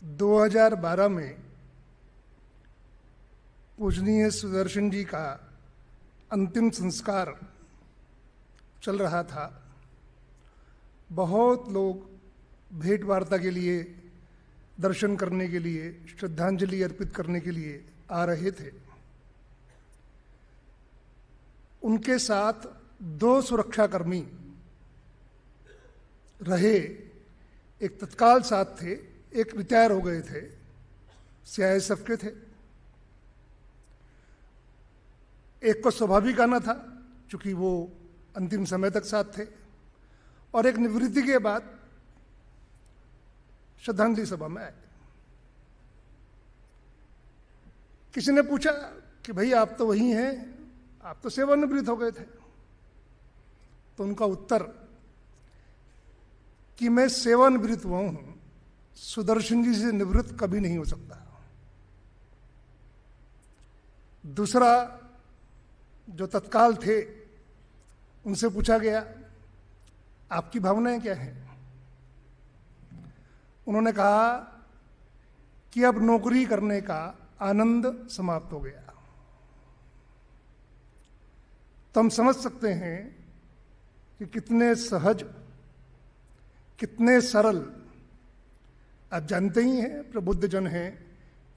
2012 में पूजनीय सुदर्शन जी का अंतिम संस्कार चल रहा था। बहुत लोग भेंट वार्ता के लिए, दर्शन करने के लिए, श्रद्धांजलि अर्पित करने के लिए आ रहे थे। उनके साथ 2 सुरक्षाकर्मी रहे। एक तत्काल साथ थे, एक रिटायर हो गए थे, सीआईएसएफ के थे। एक को स्वाभाविक आना था क्योंकि वो अंतिम समय तक साथ थे, और एक निवृत्ति के बाद श्रद्धांजलि सभा में आए। किसी ने पूछा कि भाई आप तो वही हैं, आप तो सेवानिवृत्त हो गए थे। तो उनका उत्तर कि मैं सेवानिवृत्त हुआ हूं, सुदर्शन जी से निवृत्त कभी नहीं हो सकता। दूसरा जो तत्काल थे, उनसे पूछा गया आपकी भावनाएं क्या हैं। उन्होंने कहा कि अब नौकरी करने का आनंद समाप्त हो गया। तो हम समझ सकते हैं कि कितने सहज, कितने सरल। आप जानते ही हैं, प्रबुद्ध जन हैं,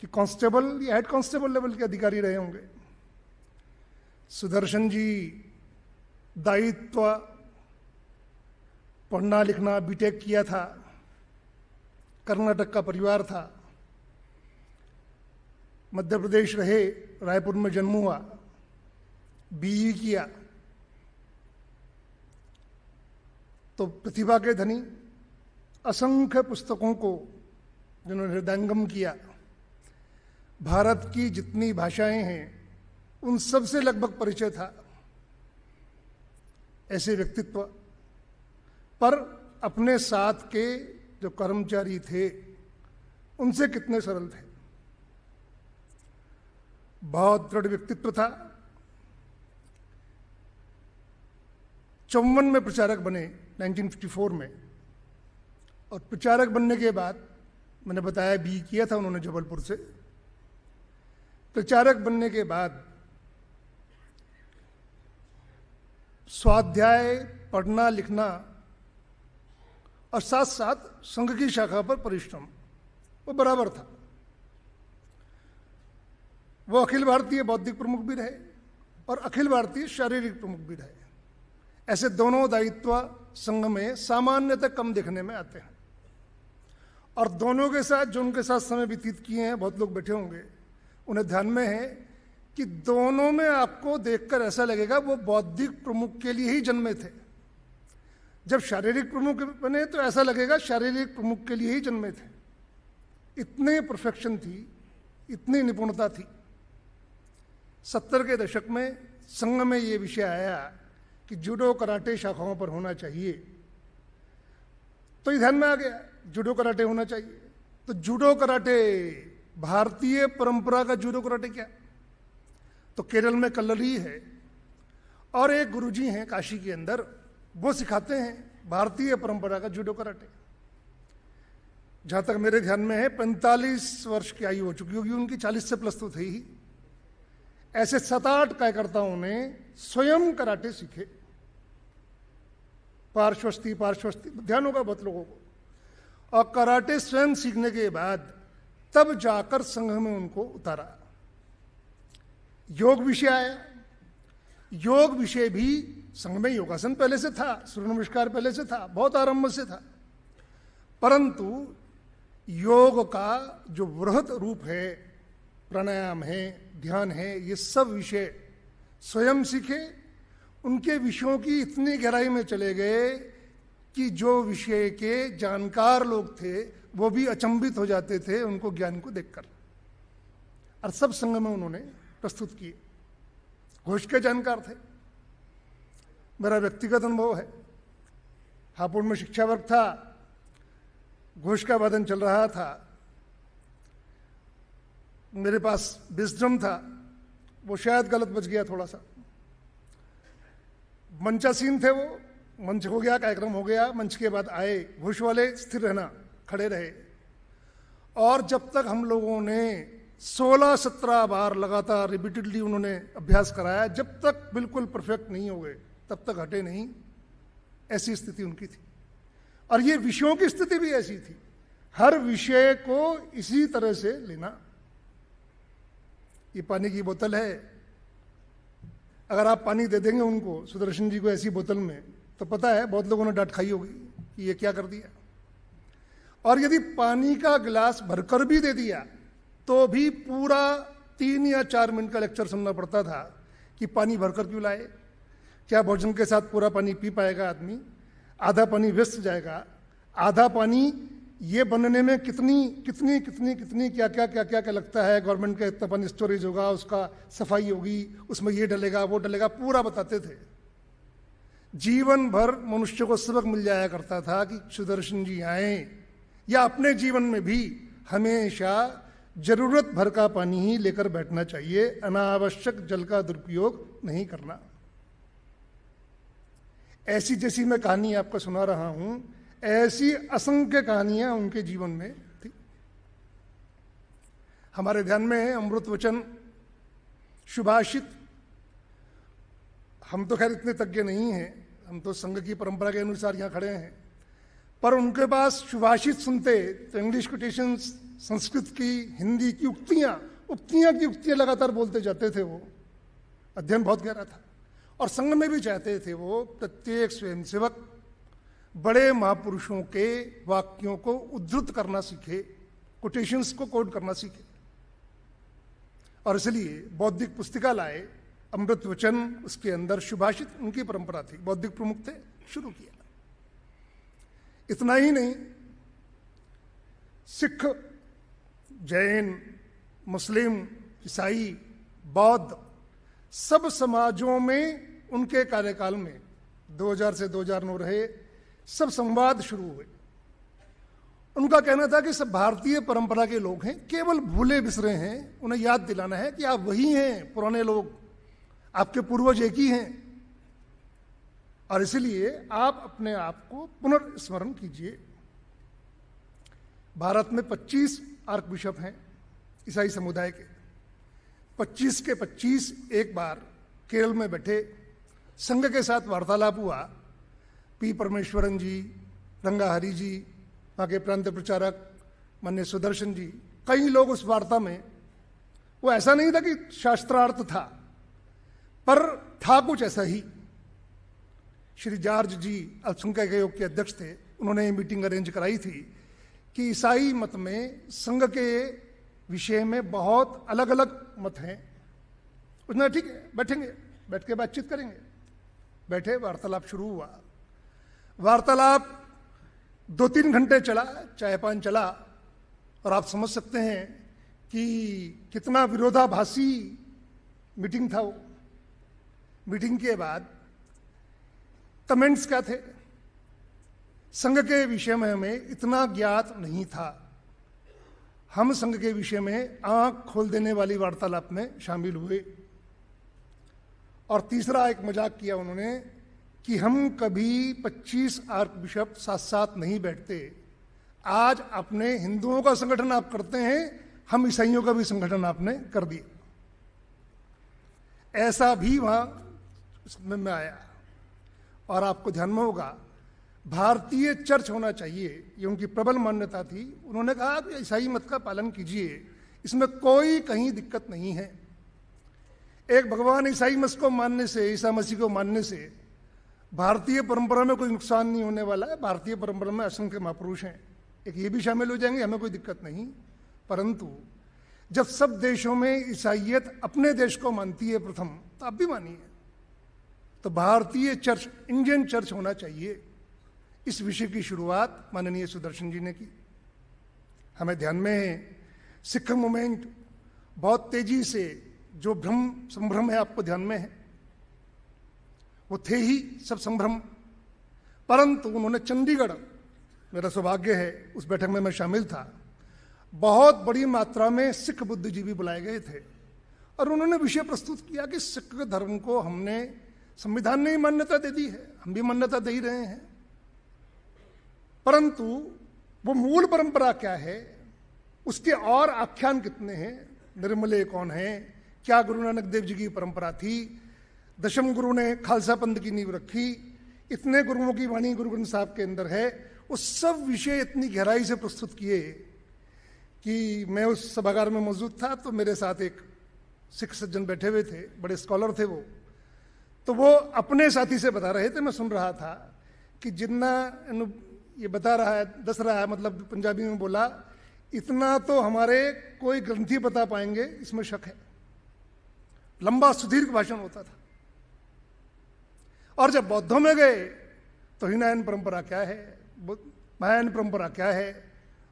कि कांस्टेबल या हेड कांस्टेबल लेवल के अधिकारी रहे होंगे। सुदर्शन जी दायित्व, पढ़ना लिखना, बीटेक किया था, कर्नाटक का परिवार था, मध्य प्रदेश रहे, रायपुर में जन्म हुआ, बीई किया। तो प्रतिभा के धनी, असंख्य पुस्तकों को जिन्होंने हृदयंगम किया, भारत की जितनी भाषाएं हैं उन सब से लगभग परिचय था। ऐसे व्यक्तित्व पर अपने साथ के जो कर्मचारी थे उनसे कितने सरल थे। बहुत दृढ़ व्यक्तित्व था। 54 में प्रचारक बने, 1954 में। और प्रचारक बनने के बाद, मैंने बताया बी किया था उन्होंने जबलपुर से। प्रचारक बनने के बाद स्वाध्याय, पढ़ना लिखना और साथ साथ संघ की शाखा पर परिश्रम, वो बराबर था। वो अखिल भारतीय बौद्धिक प्रमुख भी रहे और अखिल भारतीय शारीरिक प्रमुख भी रहे। ऐसे दोनों दायित्व संघ में सामान्यतः कम देखने में आते हैं। और दोनों के साथ जो उनके साथ समय व्यतीत किए हैं, बहुत लोग बैठे होंगे, उन्हें ध्यान में है कि दोनों में आपको देखकर ऐसा लगेगा वो बौद्धिक प्रमुख के लिए ही जन्मे थे। जब शारीरिक प्रमुख बने तो ऐसा लगेगा शारीरिक प्रमुख के लिए ही जन्मे थे। इतनी परफेक्शन थी, इतनी निपुणता थी। 70 के दशक में संघ में ये विषय आया कि जूडो कराटे शाखाओं पर होना चाहिए, तो ये ध्यान में आ गया जूडो कराटे होना चाहिए। तो जूडो कराटे, भारतीय परंपरा का जूडो कराटे क्या? तो केरल में कल्लरी है और एक गुरुजी हैं काशी के अंदर, वो सिखाते हैं भारतीय परंपरा का जूडो कराटे। जहां तक मेरे ध्यान में है 45 वर्ष की आयु हो चुकी होगी उनकी, 40 से प्लस तो थे ही। ऐसे 7-8 कार्यकर्ताओं ने स्वयं कराटे सीखे। पार्श्वस्ती, ध्यान होगा बहुत लोगों को। और कराटे स्वयं सीखने के बाद तब जाकर संघ में उनको उतारा। योग विषय आया। योग विषय भी संघ में योगासन पहले से था, सूर्य नमस्कार पहले से था, बहुत आरंभ से था। परंतु योग का जो वृहत रूप है, प्राणायाम है, ध्यान है, ये सब विषय स्वयं सीखे। उनके विषयों की इतनी गहराई में चले गए कि जो विषय के जानकार लोग थे वो भी अचंभित हो जाते थे उनको ज्ञान को देखकर। और सब संघ में उन्होंने प्रस्तुत किए। घोष के जानकार थे। मेरा व्यक्तिगत अनुभव है, हापुड़ में शिक्षा वर्ग था, घोष का वादन चल रहा था, मेरे पास विजडम था, वो शायद गलत बच गया थोड़ा सा। मंचासीन थे वो, मंच हो गया, कार्यक्रम हो गया, मंच के बाद आए, घोष वाले स्थिर रहना, खड़े रहे और जब तक हम लोगों ने 16-17 बार लगातार रिपीटेडली उन्होंने अभ्यास कराया, जब तक बिल्कुल परफेक्ट नहीं हो गए तब तक हटे नहीं। ऐसी स्थिति उनकी थी। और ये विषयों की स्थिति भी ऐसी थी, हर विषय को इसी तरह से लेना। ये पानी की बोतल है, अगर आप पानी दे देंगे उनको, सुदर्शन जी को, ऐसी बोतल में, तो पता है बहुत लोगों ने डांट खाई होगी कि ये क्या कर दिया। और यदि पानी का गिलास भरकर भी दे दिया तो भी पूरा 3 या 4 मिनट का लेक्चर सुनना पड़ता था कि पानी भरकर क्यों लाए, क्या भोजन के साथ पूरा पानी पी पाएगा आदमी, आधा पानी व्यस्त जाएगा, आधा पानी ये बनने में कितनी क्या क्या लगता है, गवर्नमेंट का इतना पानी स्टोरेज होगा, उसका सफाई होगी, उसमें ये डलेगा वो डलेगा, पूरा बताते थे। जीवन भर मनुष्य को सबक मिल जाया करता था कि सुदर्शन जी आए, या अपने जीवन में भी हमेशा जरूरत भर का पानी ही लेकर बैठना चाहिए, अनावश्यक जल का दुरुपयोग नहीं करना। ऐसी जैसी मैं कहानी आपको सुना रहा हूं, ऐसी असंख्य कहानियां उनके जीवन में थी। हमारे ध्यान में है अमृत वचन, सुभाषित। हम तो खैर इतने तज्ञ नहीं हैं, हम तो संघ की परंपरा के अनुसार यहां खड़े हैं, पर उनके पास सुभाषित सुनते तो इंग्लिश कोटेशंस, संस्कृत की, हिंदी की उक्तियां लगातार बोलते जाते थे। वो अध्ययन बहुत गहरा था। और संघ में भी चाहते थे वो प्रत्येक स्वयंसेवक बड़े महापुरुषों के वाक्यों को उद्धृत करना सीखे, कोटेशंस को कोट करना सीखे। और इसलिए बौद्धिक पुस्तिका लाए, अमृत वचन, उसके अंदर सुभाषित, उनकी परंपरा थी, बौद्धिक प्रमुख थे, शुरू किया। इतना ही नहीं, सिख, जैन, मुस्लिम, ईसाई, बौद्ध, सब समाजों में उनके कार्यकाल में 2000 से 2009 रहे, सब संवाद शुरू हुए। उनका कहना था कि सब भारतीय परंपरा के लोग हैं, केवल भूले बिसरे हैं, उन्हें याद दिलाना है कि आप वही हैं, पुराने लोग, आपके पूर्वज एक ही हैं, और इसलिए आप अपने आप को पुनर्स्मरण कीजिए। भारत में 25 आर्क बिशप हैं ईसाई समुदाय के, 25 के 25 एक बार केरल में बैठे, संघ के साथ वार्तालाप हुआ। पी परमेश्वरन जी, रंगाहरी जी, वहाँ के प्रांत प्रचारक माननीय सुदर्शन जी, कई लोग उस वार्ता में। वो ऐसा नहीं था कि शास्त्रार्थ था, पर था कुछ ऐसा ही। श्री जॉर्ज जी अल्पसंख्यक आयोग के अध्यक्ष थे, उन्होंने ये मीटिंग अरेंज कराई थी कि ईसाई मत में संघ के विषय में बहुत अलग अलग मत हैं। उसने ठीक है, बैठेंगे, बैठ के बातचीत करेंगे। बैठे, वार्तालाप शुरू हुआ। वार्तालाप 2-3 घंटे चला, चाय पान चला, और आप समझ सकते हैं कि कितना विरोधाभासी मीटिंग था वो। मीटिंग के बाद कमेंट्स क्या थे? संघ के विषय में हमें इतना ज्ञात नहीं था, हम संघ के विषय में आंख खोल देने वाली वार्तालाप में शामिल हुए। और तीसरा एक मजाक किया उन्होंने कि हम कभी 25 आर्क बिशप साथ साथ नहीं बैठते, आज अपने हिंदुओं का संगठन आप करते हैं, हम ईसाइयों का भी संगठन आपने कर दिया। ऐसा भी वहां में आया। और आपको ध्यान में होगा, भारतीय चर्च होना चाहिए, ये उनकी प्रबल मान्यता थी। उन्होंने कहा कि ईसाई मत का पालन कीजिए, इसमें कोई कहीं दिक्कत नहीं है। एक भगवान ईसाई मत को मानने से, ईसा मसीह को मानने से भारतीय परंपरा में कोई नुकसान नहीं होने वाला है। भारतीय परंपरा में असंख्य महापुरुष हैं, एक ये भी शामिल हो जाएंगे, हमें कोई दिक्कत नहीं। परंतु जब सब देशों में ईसाइयत अपने देश को मानती है प्रथम, तो आप भी मानिए, तो भारतीय चर्च, इंडियन चर्च होना चाहिए। इस विषय की शुरुआत माननीय सुदर्शन जी ने की। हमें ध्यान में है, सिख मूवमेंट बहुत तेजी से, जो भ्रम संभ्रम है आपको ध्यान में है, वो थे ही सब संभ्रम। परंतु उन्होंने चंडीगढ़, मेरा सौभाग्य है उस बैठक में मैं शामिल था, बहुत बड़ी मात्रा में सिख बुद्धिजीवी बुलाए गए थे, और उन्होंने विषय प्रस्तुत किया कि सिख धर्म को हमने, संविधान ने ही मान्यता दे दी है, हम भी मान्यता दे ही रहे हैं, परंतु वो मूल परंपरा क्या है, उसके और आख्यान कितने हैं, निर्मले कौन है, क्या गुरु नानक देव जी की परंपरा थी, दशम गुरु ने खालसा पंथ की नींव रखी, इतने गुरुओं की वाणी गुरु ग्रंथ साहब के अंदर है, वो सब विषय इतनी गहराई से प्रस्तुत किए कि मैं उस सभागार में मौजूद था, तो मेरे साथ एक सिख सज्जन बैठे हुए थे, बड़े स्कॉलर थे वो, तो वो अपने साथी से बता रहे थे, मैं सुन रहा था कि जितना ये बता रहा है, दस रहा है, मतलब पंजाबी में बोला, इतना तो हमारे कोई ग्रंथी बता पाएंगे, इसमें शक है। लंबा सुदीर्घ भाषण होता था। और जब बौद्धों में गए तो हिनायन परंपरा क्या है, महायान परंपरा क्या है,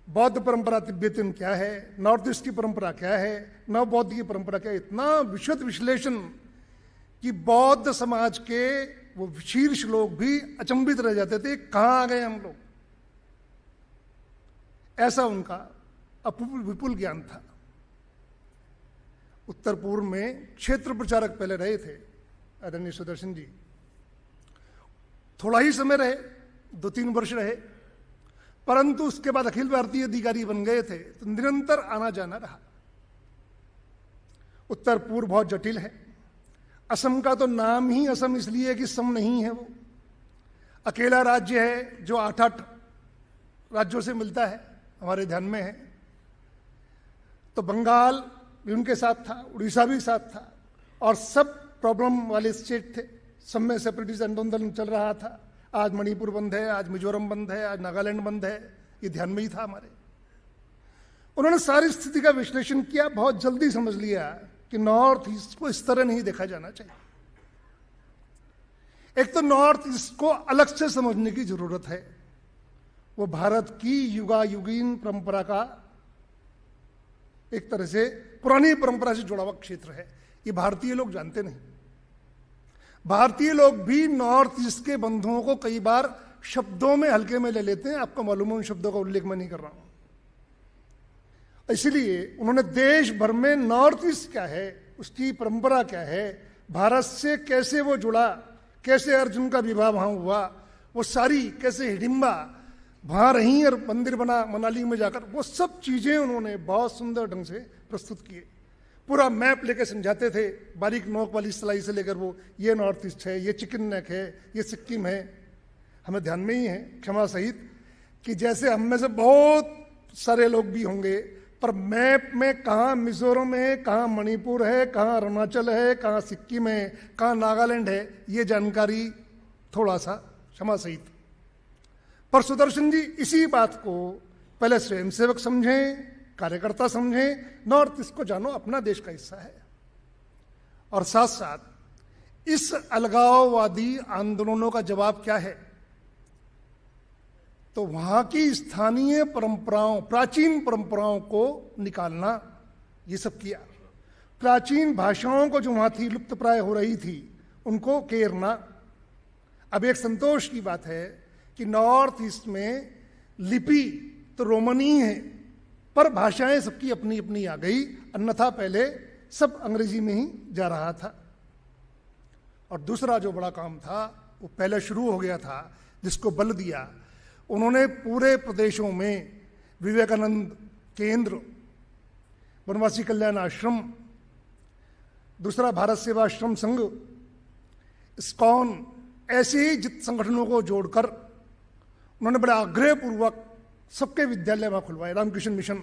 बौद्ध परंपरा तिब्बतियन क्या है, नॉर्थ ईस्ट की परंपरा क्या है, नव बौद्ध की परंपरा क्या है, इतना विशद विश्लेषण कि बौद्ध समाज के वो शीर्ष लोग भी अचंभित रह जाते थे, कहां आ गए हम लोग। ऐसा उनका विपुल ज्ञान था। उत्तर पूर्व में क्षेत्र प्रचारक पहले रहे थे आदरणीय सुदर्शन जी, थोड़ा ही समय रहे, 2-3 वर्ष रहे, परंतु उसके बाद अखिल भारतीय अधिकारी बन गए थे, तो निरंतर आना जाना रहा। उत्तर पूर्व बहुत जटिल है। असम का तो नाम ही असम इसलिए है कि सम नहीं है, वो अकेला राज्य है जो 8-8 राज्यों से मिलता है, हमारे ध्यान में है। तो बंगाल भी उनके साथ था, उड़ीसा भी साथ था, और सब प्रॉब्लम वाले स्टेट थे, सब में सेपरेटिज्म आंदोलन चल रहा था। आज मणिपुर बंद है, आज मिजोरम बंद है, आज नागालैंड बंद है, ये ध्यान में ही था हमारे। उन्होंने सारी स्थिति का विश्लेषण किया, बहुत जल्दी समझ लिया कि नॉर्थ ईस्ट को इस तरह नहीं देखा जाना चाहिए। एक तो नॉर्थ ईस्ट को अलग से समझने की जरूरत है, वो भारत की युगायुगीन परंपरा का एक तरह से पुरानी परंपरा से जुड़ा हुआ क्षेत्र है। ये भारतीय लोग जानते नहीं। भारतीय लोग भी नॉर्थ ईस्ट के बंधुओं को कई बार शब्दों में हल्के में ले लेते हैं, आपको मालूम है, उन शब्दों का उल्लेख मैं नहीं कर रहा हूं। इसलिए उन्होंने देश भर में नॉर्थ ईस्ट क्या है, उसकी परंपरा क्या है, भारत से कैसे वो जुड़ा, कैसे अर्जुन का विवाह वहां हुआ, वो सारी कैसे हिडिंबा वहां रही और मंदिर बना मनाली में जाकर, वो सब चीजें उन्होंने बहुत सुंदर ढंग से प्रस्तुत किए। पूरा मैप लेकर समझाते थे, बारीक नोक वाली सिलाई से लेकर, वो ये नॉर्थ ईस्ट है, ये चिकन नेक है, ये सिक्किम है। हमें ध्यान में ही है, क्षमा सहित, कि जैसे हम में से बहुत सारे लोग भी होंगे, पर मैप में कहाँ मिजोरम है, कहाँ मणिपुर है, कहाँ अरुणाचल है, कहाँ सिक्किम है, कहाँ नागालैंड है, ये जानकारी थोड़ा सा क्षमा सहित। पर सुदर्शन जी इसी बात को पहले स्वयंसेवक समझें, कार्यकर्ता समझें, नॉर्थ ईस्ट को जानो अपना देश का हिस्सा है, और साथ साथ इस अलगाववादी आंदोलनों का जवाब क्या है, तो वहां की स्थानीय परंपराओं, प्राचीन परंपराओं को निकालना, ये सब किया। प्राचीन भाषाओं को जो वहां थी, लुप्त प्राय हो रही थी, उनको केरना। अब एक संतोष की बात है कि नॉर्थ ईस्ट में लिपि तो रोमनी है, पर भाषाएं सबकी अपनी अपनी आ गई, अन्यथा पहले सब अंग्रेजी में ही जा रहा था। और दूसरा जो बड़ा काम था वो पहले शुरू हो गया था, जिसको बल दिया उन्होंने पूरे प्रदेशों में विवेकानंद केंद्र, वनवासी कल्याण आश्रम, दूसरा भारत सेवा आश्रम संघ, इस्कॉन, ऐसे ही जित संगठनों को जोड़कर उन्होंने बड़े आग्रह पूर्वक सबके विद्यालय वहां खुलवाए, रामकृष्ण मिशन,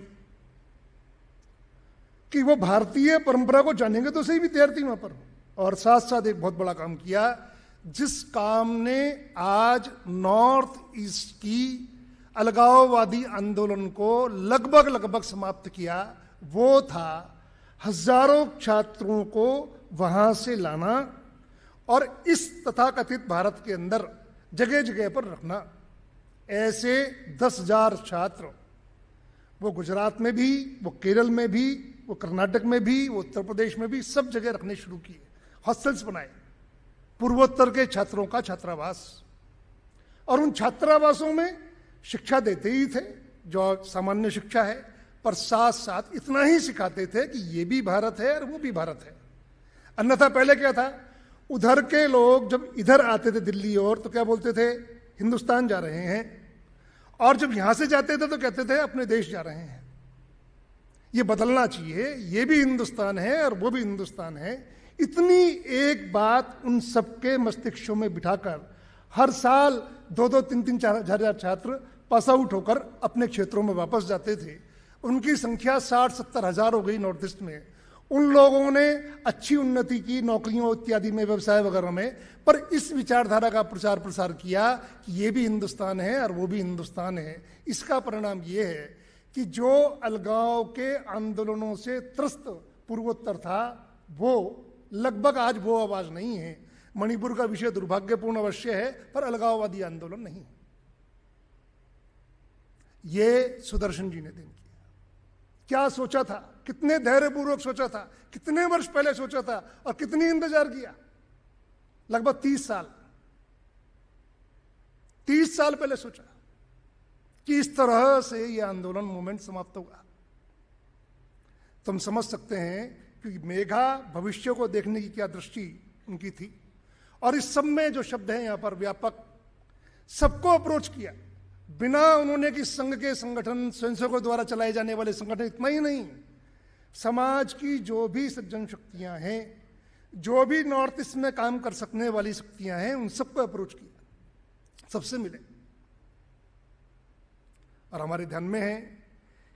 कि वो भारतीय परंपरा को जानेंगे तो सही विद्यार्थी वहां पर। और साथ साथ एक बहुत बड़ा काम किया, जिस काम ने आज नॉर्थ ईस्ट की अलगाववादी आंदोलन को लगभग समाप्त किया, वो था हजारों छात्रों को वहां से लाना और इस तथाकथित भारत के अंदर जगह जगह पर रखना। ऐसे 10,000 छात्र वो गुजरात में भी, वो केरल में भी, वो कर्नाटक में भी, वो उत्तर प्रदेश में भी, सब जगह रखने शुरू किए। हॉस्टल्स बनाए, पूर्वोत्तर के छात्रों का छात्रावास, और उन छात्रावासों में शिक्षा देते ही थे जो सामान्य शिक्षा है, पर साथ साथ इतना ही सिखाते थे कि ये भी भारत है और वो भी भारत है। अन्यथा पहले क्या था, उधर के लोग जब इधर आते थे दिल्ली और, तो क्या बोलते थे, हिंदुस्तान जा रहे हैं, और जब यहां से जाते थे तो कहते थे अपने देश जा रहे हैं। ये बदलना चाहिए, ये भी हिंदुस्तान है और वो भी हिंदुस्तान है। इतनी एक बात उन सबके मस्तिष्कों में बिठाकर हर साल 2-2, 3-3, 4,000 छात्र पास आउट होकर अपने क्षेत्रों में वापस जाते थे। उनकी संख्या 60-70 हजार हो गई नॉर्थ ईस्ट में। उन लोगों ने अच्छी उन्नति की नौकरियों इत्यादि में, व्यवसाय वगैरह में, पर इस विचारधारा का प्रचार प्रसार किया कि ये भी हिंदुस्तान है और वो भी हिंदुस्तान है। इसका परिणाम ये है कि जो अलगाव के आंदोलनों से त्रस्त पूर्वोत्तर था, वो लगभग आज वो आवाज नहीं है। मणिपुर का विषय दुर्भाग्यपूर्ण अवश्य है, पर अलगाववादी आंदोलन नहीं। ये सुदर्शन जी ने दिन किया। क्या सोचा था, कितने धैर्यपूर्वक सोचा था, कितने वर्ष पहले सोचा था और कितनी इंतजार किया? लगभग 30 साल 30 साल पहले सोचा कि इस तरह से यह आंदोलन मूवमेंट समाप्त होगा। तुम समझ सकते हैं कि मेघा भविष्य को देखने की क्या दृष्टि उनकी थी। और इस सब में जो शब्द हैं यहां पर व्यापक, सबको अप्रोच किया, बिना उन्होंने कि संघ के संगठन, स्वयंसेवकों द्वारा चलाए जाने वाले संगठन, इतना ही नहीं, समाज की जो भी सज्जन शक्तियां हैं, जो भी नॉर्थ ईस्ट में काम कर सकने वाली शक्तियां हैं, उन सबको अप्रोच किया, सबसे मिले। और हमारे ध्यान में है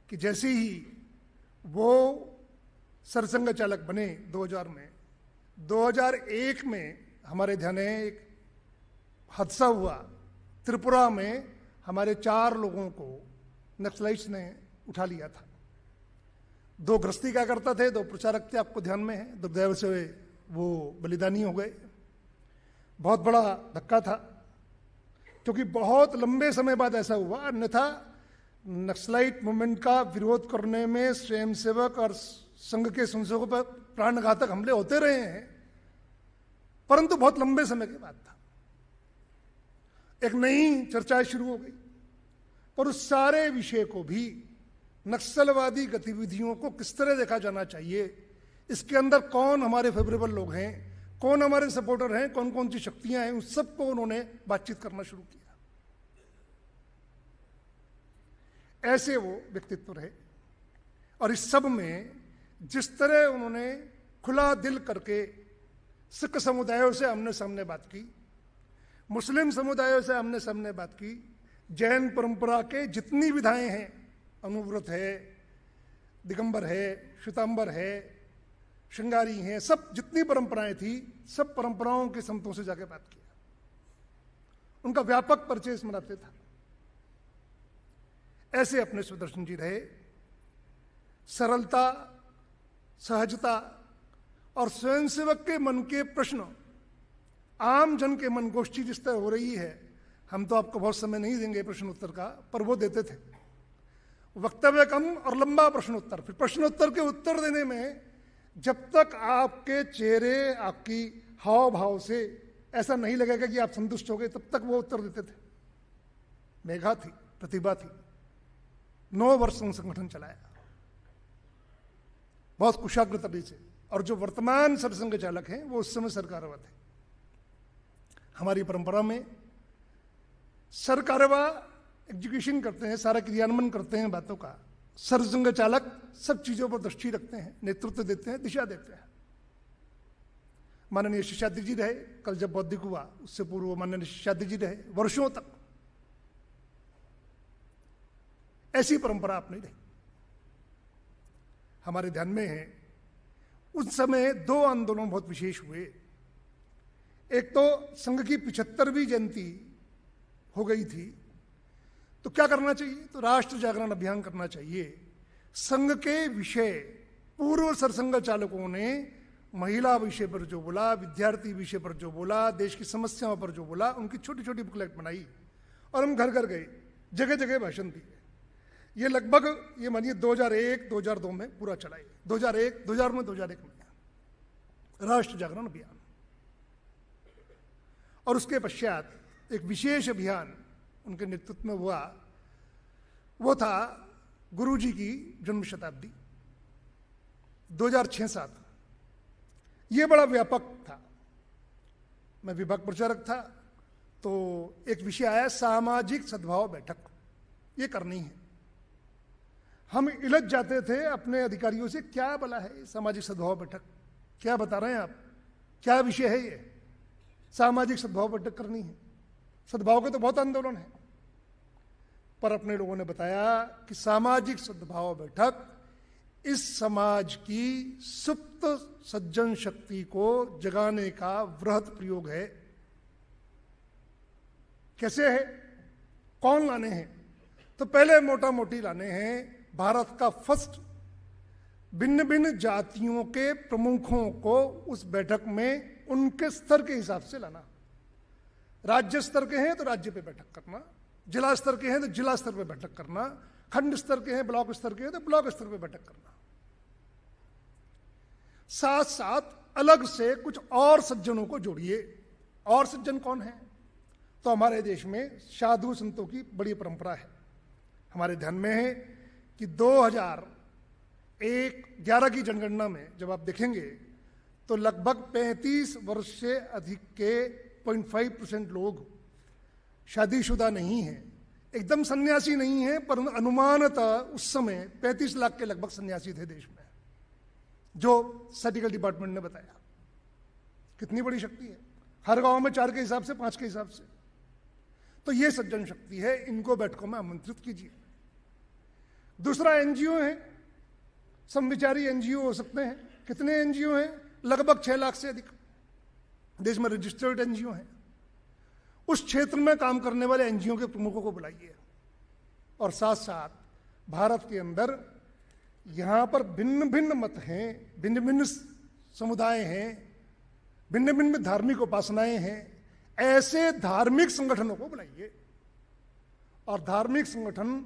कि जैसे ही वो सरसंघ चालक बने 2000 में, 2001 में हमारे ध्यान है एक हादसा हुआ त्रिपुरा में। हमारे 4 लोगों को नक्सलाइट्स ने उठा लिया था। 2 गृहस्थी क्या करता थे, 2 प्रचारक थे, आपको ध्यान में है। दुर्दैव से वो बलिदानी हो गए। बहुत बड़ा धक्का था, क्योंकि बहुत लंबे समय बाद ऐसा हुआ। अन्यथा नक्सलाइट मूवमेंट का विरोध करने में स्वयंसेवक और संघ के स्वयंसेवकों पर प्राणघातक हमले होते रहे हैं, परंतु बहुत लंबे समय के बाद था। एक नई चर्चा शुरू हो गई, पर उस सारे विषय को भी, नक्सलवादी गतिविधियों को किस तरह देखा जाना चाहिए, इसके अंदर कौन हमारे फेवरेबल लोग हैं, कौन हमारे सपोर्टर हैं, कौन कौन सी शक्तियां हैं, उस सबको उन्होंने बातचीत करना शुरू किया। ऐसे वो व्यक्तित्व रहे। और इस सब में जिस तरह उन्होंने खुला दिल करके सिख समुदायों से आमने सामने बात की, मुस्लिम समुदायों से आमने सामने बात की, जैन परंपरा के जितनी विधाएं हैं, अनुव्रत है, दिगंबर है, श्वेतांबर है, श्रृंगारी हैं, सब जितनी परंपराएं थी, सब परंपराओं के संतों से जाके बात किया। उनका व्यापक परिचय स्मराते था। ऐसे अपने सुदर्शन जी रहे। सरलता, सहजता और स्वयंसेवक के मन के प्रश्न, आम जन के मन गोष्ठी जिस तरह हो रही है, हम तो आपको बहुत समय नहीं देंगे प्रश्न उत्तर का, पर वो देते थे। वक्तव्य कम और लंबा प्रश्नोत्तर। फिर प्रश्नोत्तर के उत्तर देने में जब तक आपके चेहरे, आपकी हाव भाव से ऐसा नहीं लगेगा कि आप संतुष्ट हो गए, तब तक वो उत्तर देते थे। मेघा थी, प्रतिभा थी। 9 वर्ष संगठन चलाया बहुत कुशाग्र तरीके से। और जो वर्तमान सरसंघ चालक हैं, वो उस समय सरकारवा थे। हमारी परंपरा में सरकारवा एग्जीक्यूशन करते हैं, सारा क्रियान्वयन करते हैं बातों का। सरसंघ चालक सब चीजों पर दृष्टि रखते हैं, नेतृत्व देते हैं, दिशा देते हैं। माननीय शेषाद्रि जी रहे, कल जब बौद्धिक हुआ उससे पूर्व माननीय शेषाद्रि जी रहे वर्षों तक। ऐसी परंपरा अपनी रही। हमारे ध्यान में है उस समय 2 आंदोलन बहुत विशेष हुए। एक तो संघ की 75वीं जयंती हो गई थी, तो क्या करना चाहिए, तो राष्ट्र जागरण अभियान करना चाहिए। संघ के विषय पूर्व सरसंघ चालकों ने महिला विषय पर जो बोला, विद्यार्थी विषय पर जो बोला, देश की समस्याओं पर जो बोला, उनकी छोटी छोटी बुकलेट बनाई और हम घर घर गए, जगह जगह भाषण दिए। ये लगभग ये मानिए 2001-2002 में पूरा चला। 2000 में 2001 में राष्ट्र जागरण अभियान। और उसके पश्चात एक विशेष अभियान उनके नेतृत्व में हुआ, वो था गुरुजी की जन्म शताब्दी 2006-07। ये बड़ा व्यापक था। मैं विभाग प्रचारक था, तो एक विषय आया सामाजिक सद्भाव बैठक, ये करनी है। हम इलझ जाते थे अपने अधिकारियों से, क्या भला है सामाजिक सद्भाव बैठक, क्या बता रहे हैं आप, क्या विषय है ये, सामाजिक सद्भाव बैठक करनी है, सद्भाव के तो बहुत आंदोलन है। पर अपने लोगों ने बताया कि सामाजिक सद्भाव बैठक इस समाज की सुप्त सज्जन शक्ति को जगाने का वृहत प्रयोग है। कैसे है, कौन लाने हैं? तो पहले मोटा मोटी लाने हैं भारत का फर्स्ट भिन्न भिन्न जातियों के प्रमुखों को उस बैठक में उनके स्तर के हिसाब से लाना। राज्य स्तर के हैं तो राज्य पे बैठक करना, जिला स्तर के हैं तो जिला स्तर पे बैठक करना, खंड स्तर के हैं, ब्लॉक स्तर के हैं तो ब्लॉक स्तर पे बैठक करना। साथ साथ अलग से कुछ और सज्जनों को जोड़िए। और सज्जन कौन है? तो हमारे देश में साधु संतों की बड़ी परंपरा है। हमारे ध्यान में है कि 2011 की जनगणना में जब आप देखेंगे तो लगभग 35 वर्ष से अधिक के 0.5% लोग शादीशुदा नहीं हैं, एकदम सन्यासी नहीं है, पर अनुमानतः उस समय 35 लाख के लगभग सन्यासी थे देश में, जो स्टैटिस्टिकल डिपार्टमेंट ने बताया। कितनी बड़ी शक्ति है, हर गांव में 4 के हिसाब से, 5 के हिसाब से। तो ये सज्जन शक्ति है, इनको बैठकों में आमंत्रित कीजिए। दूसरा एनजीओ है, समविचारी एनजीओ हो सकते हैं। कितने एनजीओ हैं? लगभग 6 लाख से अधिक देश में रजिस्टर्ड एनजीओ हैं। उस क्षेत्र में काम करने वाले एनजीओ के प्रमुखों को बुलाइए। और साथ साथ भारत के अंदर यहां पर भिन्न भिन्न मत हैं, भिन्न भिन्न समुदाय हैं, भिन्न भिन्न धार्मिक उपासनाएं हैं, ऐसे धार्मिक संगठनों को बुलाइए। और धार्मिक संगठन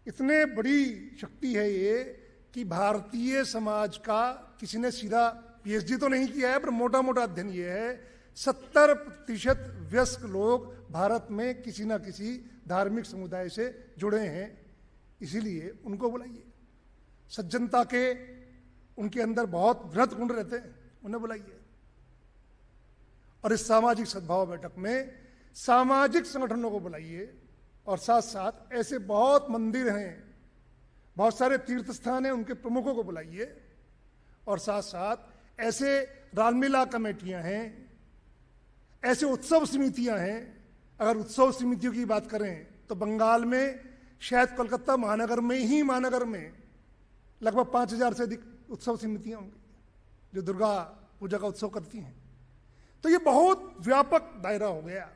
इतने बड़ी शक्ति है ये कि भारतीय समाज का किसी ने सीधा पीएचडी तो नहीं किया है, पर मोटा मोटा अध्ययन ये है 70% वयस्क लोग भारत में किसी ना किसी धार्मिक समुदाय से जुड़े हैं। इसीलिए उनको बुलाइए। सज्जनता के उनके अंदर बहुत वृहत गुण रहते हैं, उन्हें बुलाइए। और इस सामाजिक सद्भाव बैठक में सामाजिक संगठनों को बुलाइए। और साथ साथ ऐसे बहुत मंदिर हैं, बहुत सारे तीर्थ स्थान हैं, उनके प्रमुखों को बुलाइए। और साथ साथ ऐसे रामलीला कमेटियां हैं, ऐसे उत्सव समितियां हैं। अगर उत्सव समितियों की बात करें तो बंगाल में शायद कोलकाता महानगर में ही महानगर में लगभग 5000 से अधिक उत्सव समितियां होंगी जो दुर्गा पूजा का उत्सव करती हैं। तो ये बहुत व्यापक दायरा हो गया।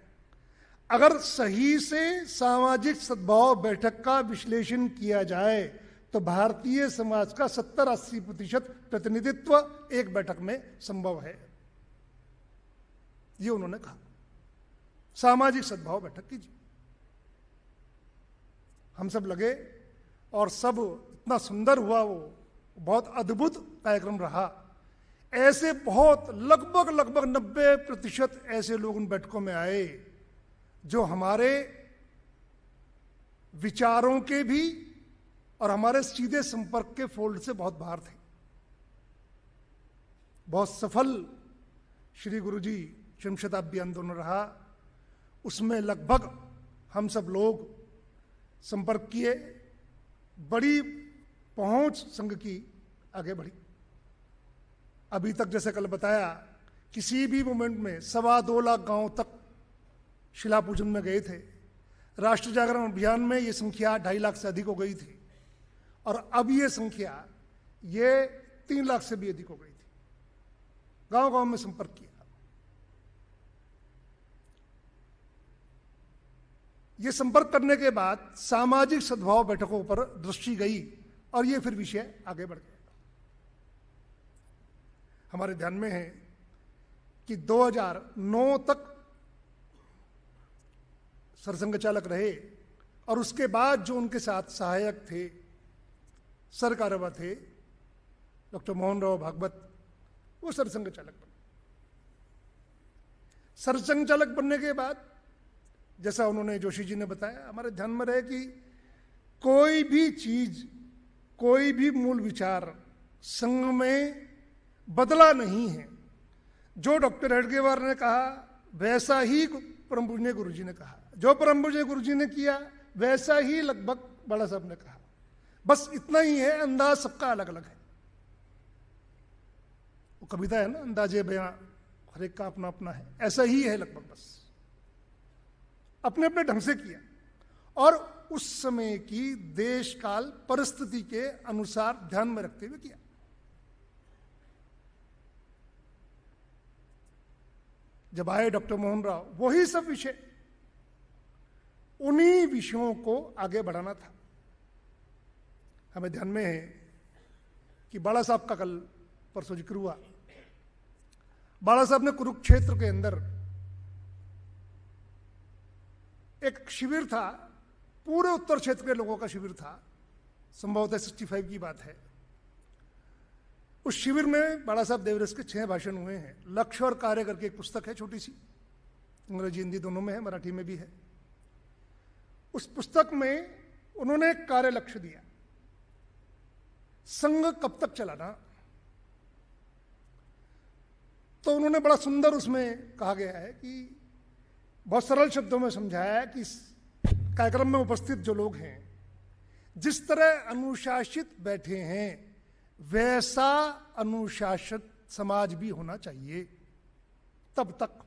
अगर सही से सामाजिक सद्भाव बैठक का विश्लेषण किया जाए तो भारतीय समाज का 70-80% प्रतिनिधित्व एक बैठक में संभव है। ये उन्होंने कहा। सामाजिक सद्भाव बैठक कीजिए। हम सब लगे और सब इतना सुंदर हुआ, वो बहुत अद्भुत कार्यक्रम रहा। ऐसे बहुत लगभग 90% ऐसे लोग उन बैठकों में आए जो हमारे विचारों के भी और हमारे सीधे संपर्क के फोल्ड से बहुत बाहर थे। बहुत सफल श्री गुरुजी शताब्दी आंदोलन रहा। उसमें लगभग हम सब लोग संपर्क किए, बड़ी पहुंच संघ की आगे बढ़ी। अभी तक जैसे कल बताया, किसी भी मोमेंट में 2.25 लाख गांव तक शिला पूजन में गए थे। राष्ट्र जागरण अभियान में ये संख्या 2.5 लाख से अधिक हो गई थी। और अब ये संख्या 3 लाख से भी अधिक हो गई थी। गांव गांव में संपर्क किया। ये संपर्क करने के बाद सामाजिक सद्भाव बैठकों पर दृष्टि गई और ये फिर विषय आगे बढ़ गया। हमारे ध्यान में है कि 2009 तक सरसंघ चालक रहे और उसके बाद जो उनके साथ सहायक थे, सरकारवा थे, डॉक्टर मोहन राव भागवत, वो सरसंघ चालक बने। सरसंघ चालक बनने के बाद जैसा उन्होंने जोशी जी ने बताया, हमारे ध्यान में रहे कि कोई भी चीज, कोई भी मूल विचार संघ में बदला नहीं है। जो डॉक्टर हेडगेवार ने कहा वैसा ही परम पूज्य गुरुजी ने कहा, जो परम पूज्य गुरुजी ने किया वैसा ही लगभग बाला साहब ने कहा। बस इतना ही है, अंदाज सबका अलग अलग है। वो कविता है ना, अंदाजे बयां हर एक का अपना अपना है, ऐसा ही है लगभग। बस अपने अपने ढंग से किया और उस समय की देश काल परिस्थिति के अनुसार ध्यान में रखते हुए किया। जब आए डॉक्टर मोहन राव, वही सब विषय, उन्हीं विषयों को आगे बढ़ाना था। हमें ध्यान में है कि बाला साहब का कल परसों जिक्र हुआ। बाला साहब ने कुरुक्षेत्र के अंदर एक शिविर था, पूरे उत्तर क्षेत्र के लोगों का शिविर था, संभवतः 65 की बात है। उस शिविर में बाला साहब देवरस के 6 भाषण हुए हैं। लक्ष्य और कार्य करके एक पुस्तक है, छोटी सी, अंग्रेजी हिंदी दोनों में है, मराठी में भी है। उस पुस्तक में उन्होंने एक कार्य लक्ष्य दिया, संघ कब तक चलाना। तो उन्होंने बड़ा सुंदर उसमें कहा गया है कि बहुत सरल शब्दों में समझाया है कि इस कार्यक्रम में उपस्थित जो लोग हैं, जिस तरह अनुशासित बैठे हैं वैसा अनुशासित समाज भी होना चाहिए तब तक।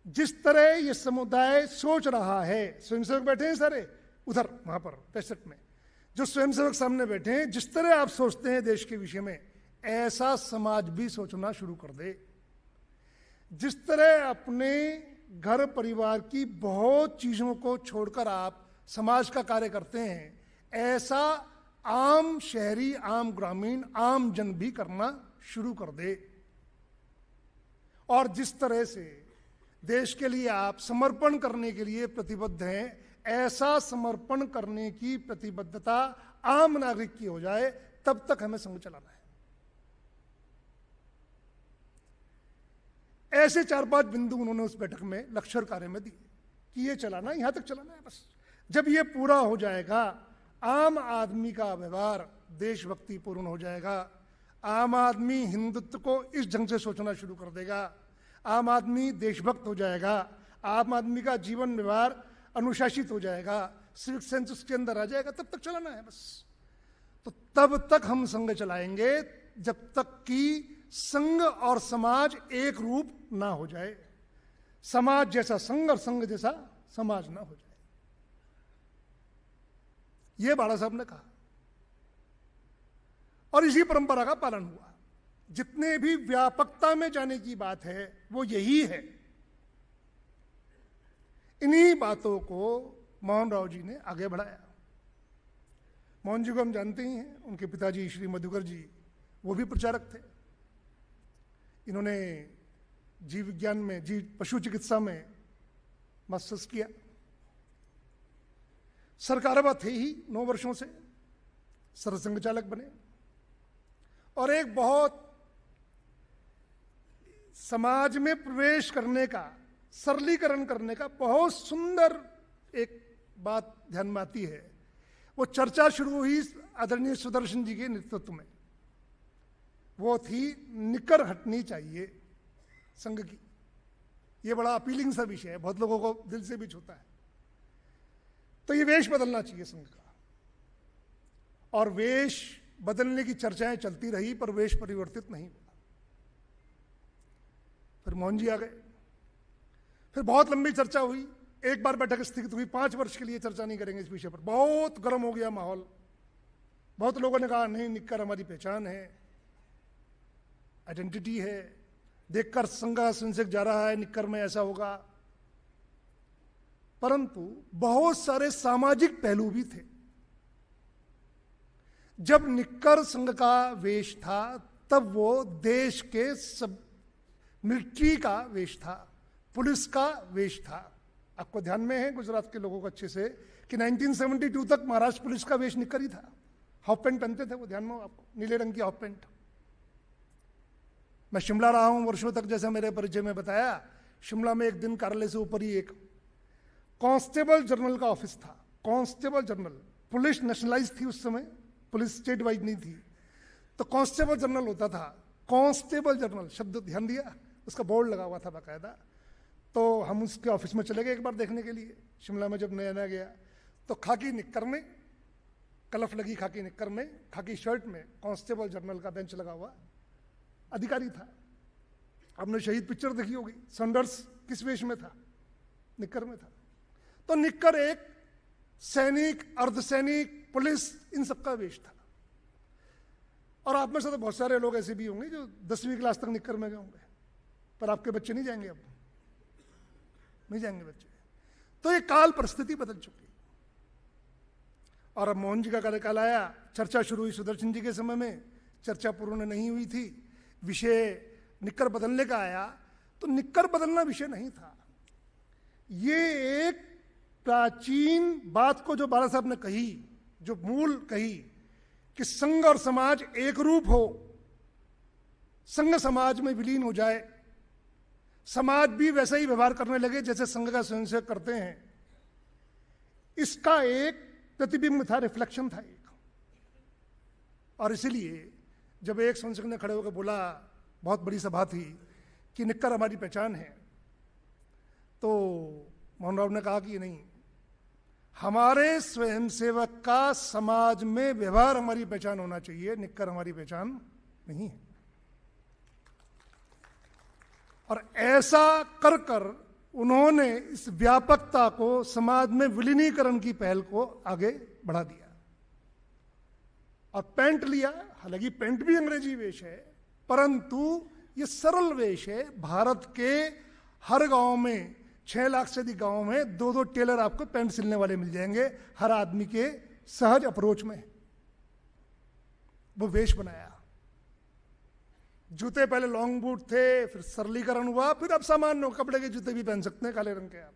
जिस तरह ये समुदाय सोच रहा है, स्वयंसेवक बैठे हैं सारे उधर वहां पर 65 में, जो स्वयंसेवक सामने बैठे हैं, जिस तरह आप सोचते हैं देश के विषय में, ऐसा समाज भी सोचना शुरू कर दे। जिस तरह अपने घर परिवार की बहुत चीजों को छोड़कर आप समाज का कार्य करते हैं, ऐसा आम शहरी, आम ग्रामीण, आम जन भी करना शुरू कर दे। और जिस तरह से देश के लिए आप समर्पण करने के लिए प्रतिबद्ध हैं, ऐसा समर्पण करने की प्रतिबद्धता आम नागरिक की हो जाए, तब तक हमें संघ चलाना है। ऐसे 4-5 बिंदु उन्होंने उस बैठक में लक्ष्य कार्य में दिए कि ये चलाना, यहां तक चलाना है बस। जब ये पूरा हो जाएगा, आम आदमी का व्यवहार देशभक्ति पूर्ण हो जाएगा। आम आदमी हिंदुत्व को इस ढंग से सोचना शुरू कर देगा, आम आदमी देशभक्त हो जाएगा, आम आदमी का जीवन व्यवहार अनुशासित हो जाएगा, सिविक सेंस उसके अंदर आ जाएगा, तब तक चलाना है बस। तो तब तक हम संघ चलाएंगे जब तक कि संघ और समाज एक रूप ना हो जाए, समाज जैसा संघ और संघ जैसा समाज ना हो जाए। यह बाला साहब ने कहा और इसी परंपरा का पालन हुआ। जितने भी व्यापकता में जाने की बात है वो यही है। इन्हीं बातों को मोहन राव जी ने आगे बढ़ाया। मोहन जी को हम जानते ही हैं, उनके पिताजी श्री मधुकर जी वो भी प्रचारक थे। इन्होंने जीव विज्ञान में, जीव पशु चिकित्सा में मास्टर्स किया। सरकारवा थे ही 9 वर्षों से, सरसंघ चालक बने और एक बहुत समाज में प्रवेश करने का, सरलीकरण करने का बहुत सुंदर एक बात ध्यान में आती है। वो चर्चा शुरू हुई आदरणीय सुदर्शन जी के नेतृत्व में, वो थी निकर हटनी चाहिए संघ की। ये बड़ा अपीलिंग सा विषय है, बहुत लोगों को दिल से भी छूता है। तो ये वेश बदलना चाहिए संघ का, और वेश बदलने की चर्चाएं चलती रही पर वेश परिवर्तित नहीं हुआ। फिर मोहन जी आ गए, फिर बहुत लंबी चर्चा हुई। एक बार बैठक स्थगित हुई, 5 वर्ष के लिए चर्चा नहीं करेंगे इस विषय पर। बहुत गर्म हो गया माहौल। बहुत लोगों ने कहा नहीं, निक्कर हमारी पहचान है, आइडेंटिटी है, देखकर संघ संसद जा रहा है, निक्कर में ऐसा होगा। परंतु बहुत सारे सामाजिक पहलू भी थे। जब निक्कर संघ का वेश था तब वो देश के सब, मिलिट्री का वेश था, पुलिस का वेश था। आपको ध्यान में है गुजरात के लोगों को अच्छे से कि 1972 तक महाराष्ट्र पुलिस का वेश निक्कर ही था। हाफ पैंट पहनते थे वो, ध्यान में हो आपको, नीले रंग की हाफ पैंट। मैं शिमला रहा हूं वर्षों तक, जैसा मेरे परिचय में बताया। शिमला में एक दिन कार्यालय से ऊपर ही एक कांस्टेबल जनरल का ऑफिस था। कांस्टेबल जनरल, पुलिस नेशनलाइज थी उस समय, पुलिस स्टेट वाइज नहीं थी, तो कांस्टेबल जनरल होता था। कांस्टेबल जनरल शब्द ध्यान दिया, उसका बोर्ड लगा हुआ था बाकायदा। तो हम उसके ऑफिस में चले गए एक बार देखने के लिए, शिमला में जब नया नया गया। तो खाकी निक्कर में कलफ लगी खाकी निक्कर में, खाकी शर्ट में, कांस्टेबल जनरल का बेंच लगा हुआ अधिकारी था। आपने शहीद पिक्चर देखी होगी, सैंडर्स किस वेश में था? निक्कर में था। तो निक्कर एक सैनिक, अर्धसैनिक, पुलिस, इन सबका वेश था। और आप में से तो बहुत सारे लोग ऐसे भी होंगे जो 10वीं क्लास तक निक्कर में गए होंगे, पर आपके बच्चे नहीं जाएंगे, अब नहीं जाएंगे बच्चे। तो ये काल परिस्थिति बदल चुकी। और अब मोहन जी का कार्यकाल आया, चर्चा शुरू हुई सुदर्शन जी के समय में, चर्चा पूर्ण नहीं हुई थी, विषय निक्कर बदलने का आया। तो निक्कर बदलना विषय नहीं था, ये एक प्राचीन बात को जो बाला साहब ने कही, जो मूल कही कि संघ और समाज एक रूप हो, संघ समाज में विलीन हो जाए, समाज भी वैसा ही व्यवहार करने लगे जैसे संघ का स्वयंसेवक करते हैं, इसका एक प्रतिबिंब था, रिफ्लेक्शन था एक। और इसीलिए जब एक स्वयंसेवक ने खड़े होकर बोला, बहुत बड़ी सभा थी, कि निक्कर हमारी पहचान है, तो मोहन राव ने कहा कि नहीं, हमारे स्वयंसेवक का समाज में व्यवहार हमारी पहचान होना चाहिए, निक्कर हमारी पहचान नहीं है। और ऐसा कर कर उन्होंने इस व्यापकता को, समाज में विलीनीकरण की पहल को आगे बढ़ा दिया। और पैंट लिया, हालांकि पैंट भी अंग्रेजी वेश है, परंतु ये सरल वेश है। भारत के हर गांव में, 6 लाख से अधिक गांव में 2-2 टेलर आपको पैंट सिलने वाले मिल जाएंगे, हर आदमी के सहज अप्रोच में वो वेश बनाया। जूते पहले लॉन्ग बूट थे, फिर सरलीकरण हुआ, फिर अब सामान्य कपड़े के जूते भी पहन सकते हैं काले रंग के आप।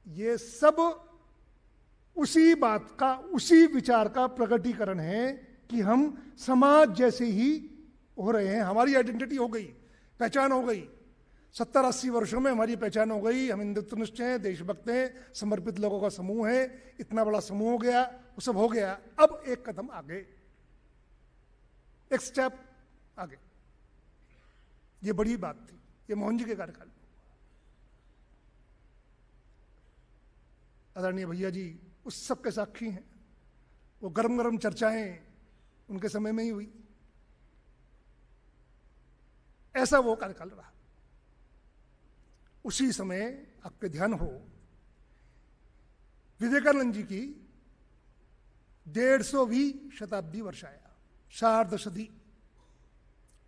ये सब उसी बात का, उसी विचार का प्रकटीकरण है कि हम समाज जैसे ही हो रहे हैं, हमारी आइडेंटिटी हो गई, पहचान हो गई। 70-80 वर्षों में हमारी पहचान हो गई, हम हिंदुत्वनिष्ठ हैं, देशभक्त हैं, समर्पित लोगों का समूह है, इतना बड़ा समूह हो गया, वो सब हो गया। अब एक कदम आगे, एक स्टेप आगे। ये बड़ी बात थी, ये मोहन जी के कार्यकाल में। आदरणीय भैया जी उस सब के साक्षी हैं, वो गरम गरम चर्चाएं उनके समय में ही हुई। ऐसा वो कार्यकाल रहा। उसी समय आपके ध्यान हो, विवेकानंद जी की 150वीं शताब्दी वर्ष आया, शारद सदी।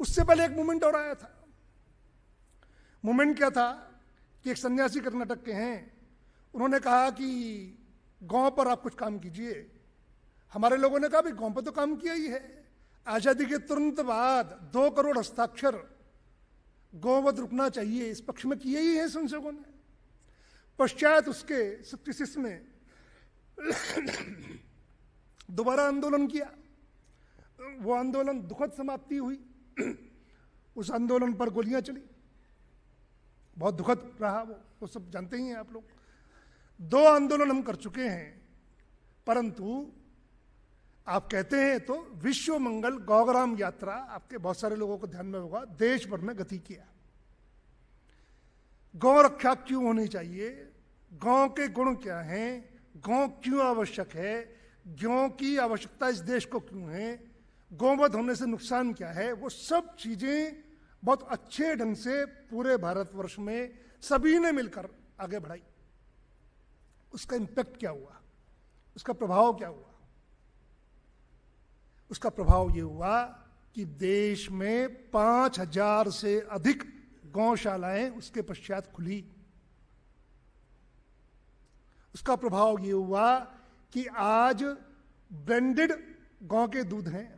उससे पहले एक मूवमेंट और आया था। मूवमेंट क्या था कि एक सन्यासी कर्नाटक के हैं, उन्होंने कहा कि गांव पर आप कुछ काम कीजिए। हमारे लोगों ने कहा भाई गांव पर तो काम किया ही है, आजादी के तुरंत बाद 2 करोड़ हस्ताक्षर गौवध रुकना चाहिए, इस पक्ष में किए ही हैं संसदों ने। पश्चात उसके 76 में दोबारा आंदोलन किया, वो आंदोलन दुखद समाप्ति हुई। उस आंदोलन पर गोलियां चली, बहुत दुखद रहा वो सब जानते ही हैं आप लोग। 2 आंदोलन हम कर चुके हैं, परंतु आप कहते हैं तो विश्व मंगल गौग्राम यात्रा आपके बहुत सारे लोगों को ध्यान में होगा, देश भर में गति किया। गौ रक्षा क्यों होनी चाहिए, गौ के गुण क्या हैं, गौ क्यों आवश्यक है, गौ की आवश्यकता इस देश को क्यों है, गौवध होने से नुकसान क्या है, वो सब चीजें बहुत अच्छे ढंग से पूरे भारतवर्ष में सभी ने मिलकर आगे बढ़ाई। उसका इंपैक्ट क्या हुआ, उसका प्रभाव क्या हुआ? उसका प्रभाव ये हुआ कि देश में 5000 से अधिक गौशालाएं उसके पश्चात खुली। उसका प्रभाव ये हुआ कि आज ब्लेंडेड गौ के दूध हैं।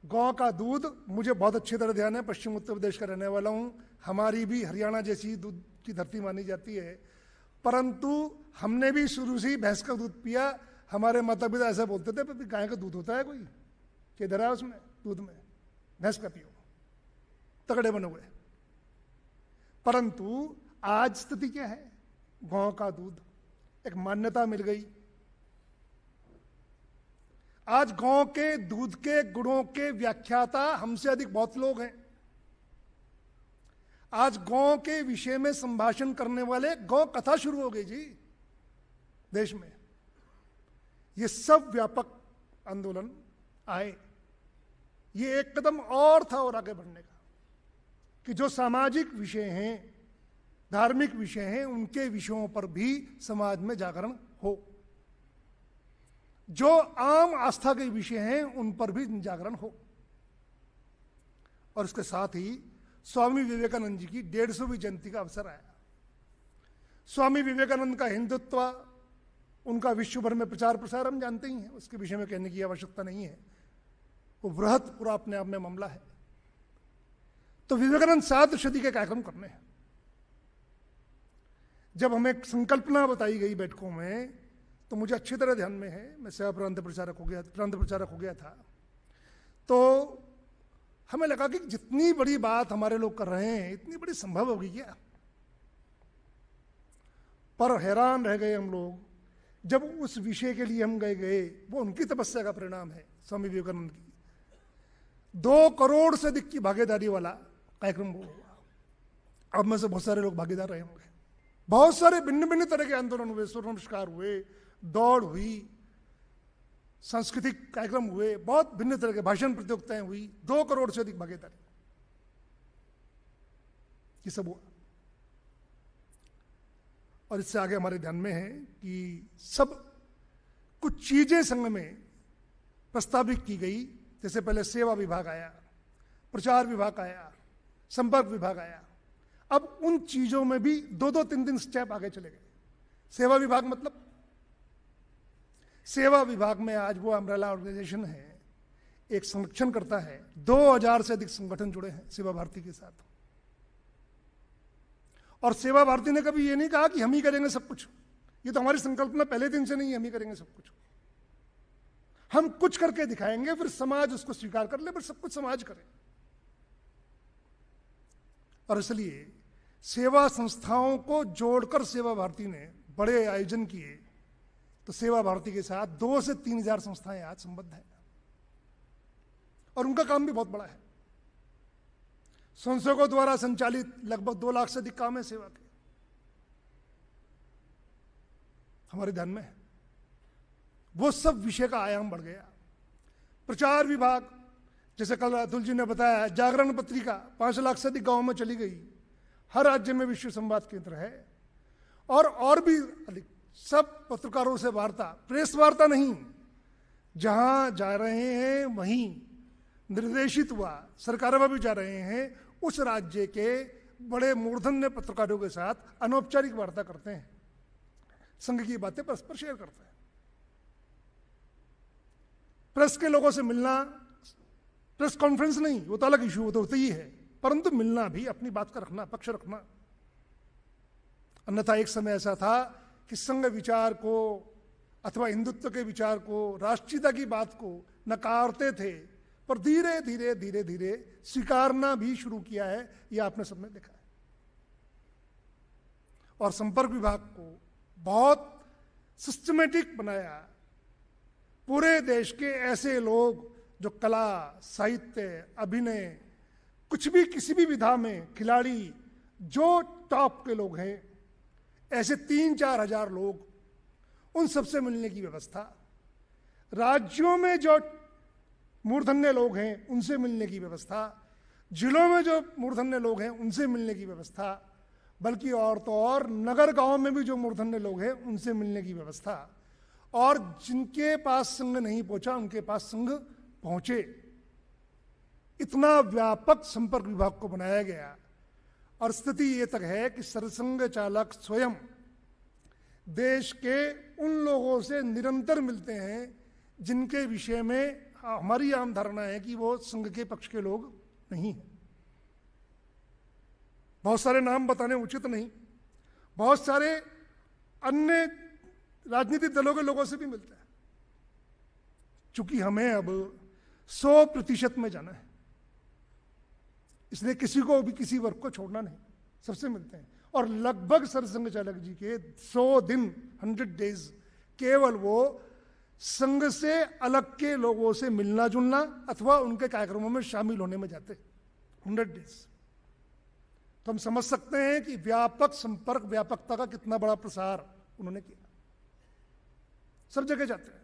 गौ का दूध मुझे बहुत अच्छी तरह ध्यान है, पश्चिम उत्तर प्रदेश का रहने वाला हूं, हमारी भी हरियाणा जैसी दूध की धरती मानी जाती है, परंतु हमने भी शुरू से ही भैंस का दूध पिया। हमारे माता पिता ऐसा बोलते थे, गाय का दूध होता है कोई, किधर है उसमें दूध में, भैंस का पियो, तगड़े बनोगे। परंतु आज स्थिति क्या है, गौ का दूध एक मान्यता मिल गई। आज गौ के दूध के गुणों के व्याख्याता हमसे अधिक बहुत लोग हैं। आज गौ के विषय में संभाषण करने वाले, गौ कथा शुरू हो गई जी देश में। ये सब व्यापक आंदोलन आए। ये एक कदम और था और आगे बढ़ने का, कि जो सामाजिक विषय हैं, धार्मिक विषय हैं, उनके विषयों पर भी समाज में जागरण हो। जो आम आस्था के विषय हैं उन पर भी जागरण हो। और इसके साथ ही स्वामी विवेकानंद जी की 150वीं जयंती का अवसर आया। स्वामी विवेकानंद का हिंदुत्व, उनका विश्व भर में प्रचार प्रसार हम जानते ही हैं, उसके विषय में कहने की आवश्यकता नहीं है, वो बृहत पूरा अपने आप में मामला है। तो विवेकानंद सार्धशती के कार्यक्रम करने हैं। जब हमें संकल्पना बताई गई बैठकों में, तो मुझे अच्छी तरह ध्यान में है, मैं सेवा प्रांत प्रचारक हो गया था, तो हमें लगा कि जितनी बड़ी बात हमारे लोग कर रहे हैं इतनी बड़ी संभव होगी क्या। पर हैरान रह गए हम लोग जब उस विषय के लिए हम गए। वो उनकी तपस्या का परिणाम है, स्वामी विवेकानंद की। 2 करोड़ से अधिक की भागीदारी वाला कार्यक्रम वो हुआ। अब में से बहुत सारे लोग भागीदार रहे होंगे। बहुत सारे भिन्न भिन्न तरह के आंदोलन हुए, सूर्य नमस्कार हुए, दौड़ हुई, सांस्कृतिक कार्यक्रम हुए, बहुत भिन्न तरह के भाषण प्रतियोगिताएं हुई। 2 करोड़ से अधिक भागीदारी, ये सब हुआ। और इससे आगे हमारे ध्यान में है कि सब कुछ चीजें संघ में प्रस्तावित की गई। जैसे पहले सेवा विभाग आया, प्रचार विभाग आया, संपर्क विभाग आया। अब उन चीजों में भी 2-2, 3-3 स्टेप आगे चले गए। सेवा विभाग मतलब, सेवा विभाग में आज वो अम्ब्रेला ऑर्गेनाइजेशन है, एक संरक्षण करता है। 2000 से अधिक संगठन जुड़े हैं सेवा भारती के साथ। और सेवा भारती ने कभी ये नहीं कहा कि हम ही करेंगे सब कुछ। ये तो हमारी संकल्पना पहले दिन से नहीं है, हम ही करेंगे सब कुछ। हम कुछ करके दिखाएंगे, फिर समाज उसको स्वीकार कर ले, फिर सब कुछ समाज करे। और इसलिए सेवा संस्थाओं को जोड़कर सेवा भारती ने बड़े आयोजन किए। तो सेवा भारती के साथ 2 से 3 हजार संस्थाएं आज संबद्ध हैं, और उनका काम भी बहुत बड़ा है। संस्थाओं द्वारा संचालित लगभग 2 लाख से अधिक काम है सेवा के, हमारे ध्यान में है। वो सब विषय का आयाम बढ़ गया। प्रचार विभाग, जैसे कल अतुल जी ने बताया, जागरण पत्रिका 5 लाख से अधिक गांवों में चली गई। हर राज्य में विश्व संवाद केंद्र है। और भी अधिक सब पत्रकारों से वार्ता, प्रेस वार्ता नहीं, जहां जा रहे हैं वहीं निर्देशित हुआ, सरकारों में भी जा रहे हैं, उस राज्य के बड़े मूर्धन्य पत्रकारों के साथ अनौपचारिक वार्ता करते हैं, संघ की बातें परस्पर शेयर करते हैं। प्रेस के लोगों से मिलना, प्रेस कॉन्फ्रेंस नहीं, वो तो अलग इशू, वो तो होता ही है, परंतु मिलना भी, अपनी बात का रखना, पक्ष रखना। अन्यथा एक समय ऐसा था कि संघ विचार को अथवा हिंदुत्व के विचार को, राष्ट्रीयता की बात को नकारते थे, पर धीरे धीरे धीरे धीरे स्वीकारना भी शुरू किया है। यह आपने सबने देखा है। और संपर्क विभाग को बहुत सिस्टमेटिक बनाया। पूरे देश के ऐसे लोग जो कला, साहित्य, अभिनय, कुछ भी किसी भी विधा में खिलाड़ी, जो टॉप के लोग हैं, ऐसे 3-4 हजार लोग, उन सबसे मिलने की व्यवस्था। राज्यों में जो मूर्धन्य लोग हैं उनसे मिलने की व्यवस्था, जिलों में जो मूर्धन्य लोग हैं उनसे मिलने की व्यवस्था, बल्कि और तो और नगर गांव में भी जो मूर्धन्य लोग हैं उनसे मिलने की व्यवस्था। और जिनके पास संघ नहीं पहुंचा उनके पास संघ पहुंचे। इतना व्यापक संपर्क विभाग को बनाया गया। और स्थिति ये तक है कि सरसंघ चालक स्वयं देश के उन लोगों से निरंतर मिलते हैं जिनके विषय में हमारी आम धारणा है कि वो संघ के पक्ष के लोग नहीं हैं। बहुत सारे नाम बताने उचित नहीं, बहुत सारे अन्य राजनीतिक दलों के लोगों से भी मिलता है। चूंकि हमें अब 100% में जाना है, इसलिए किसी को भी किसी वर्ग को छोड़ना नहीं, सबसे मिलते हैं। और लगभग सरसंघ चालक जी के 100 दिन 100 डेज केवल वो संघ से अलग के लोगों से मिलना जुलना अथवा उनके कार्यक्रमों में शामिल होने में जाते 100 डेज। तो हम समझ सकते हैं कि व्यापक संपर्क, व्यापकता का कितना बड़ा प्रसार उन्होंने किया। सब जगह जाते हैं।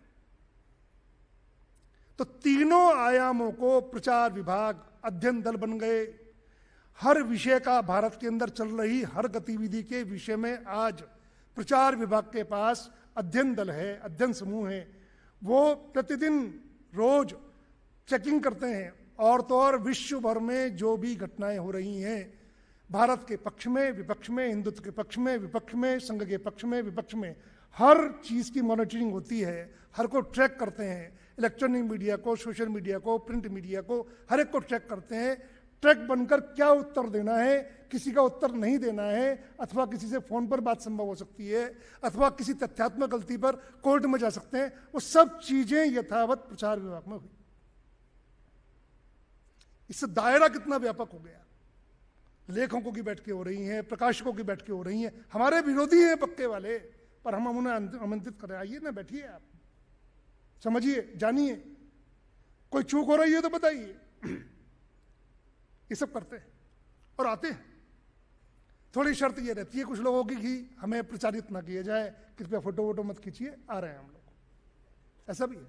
तो तीनों आयामों को प्रचार विभाग अध्ययन दल बन गए। हर विषय का भारत के अंदर चल रही हर गतिविधि के विषय में आज प्रचार विभाग के पास अध्ययन दल है, अध्ययन समूह है। वो प्रतिदिन रोज चेकिंग करते हैं, और तो और विश्व भर में जो भी घटनाएं हो रही हैं, भारत के पक्ष में, विपक्ष में, हिंदुत्व के पक्ष में, विपक्ष में, संघ के पक्ष में, विपक्ष में, हर चीज की मॉनिटरिंग होती है, हर को ट्रैक करते हैं। इलेक्ट्रॉनिक मीडिया को, सोशल मीडिया को, प्रिंट मीडिया को, हर एक को ट्रैक करते हैं। ट्रैक बनकर क्या उत्तर देना है, किसी का उत्तर नहीं देना है, अथवा किसी से फोन पर बात संभव हो सकती है, अथवा किसी तथ्यात्मक गलती पर कोर्ट में जा सकते हैं, वो सब चीजें यथावत प्रचार विभाग में हुई। इससे दायरा कितना व्यापक हो गया। लेखकों की बैठकें हो रही हैं, प्रकाशकों की बैठकें हो रही हैं, हमारे विरोधी हैं पक्के वाले, पर हम उन्हें आमंत्रित करें, आइए ना, बैठिए, आप समझिए, जानिए, कोई चूक हो रही है तो बताइए। ये सब करते हैं और आते हैं। थोड़ी शर्त ये रहती है कुछ लोगों की कि हमें प्रचारित ना किया जाए, कृपया फोटो वोटो मत खींचिए, आ रहे हैं हम लोग, ऐसा भी है।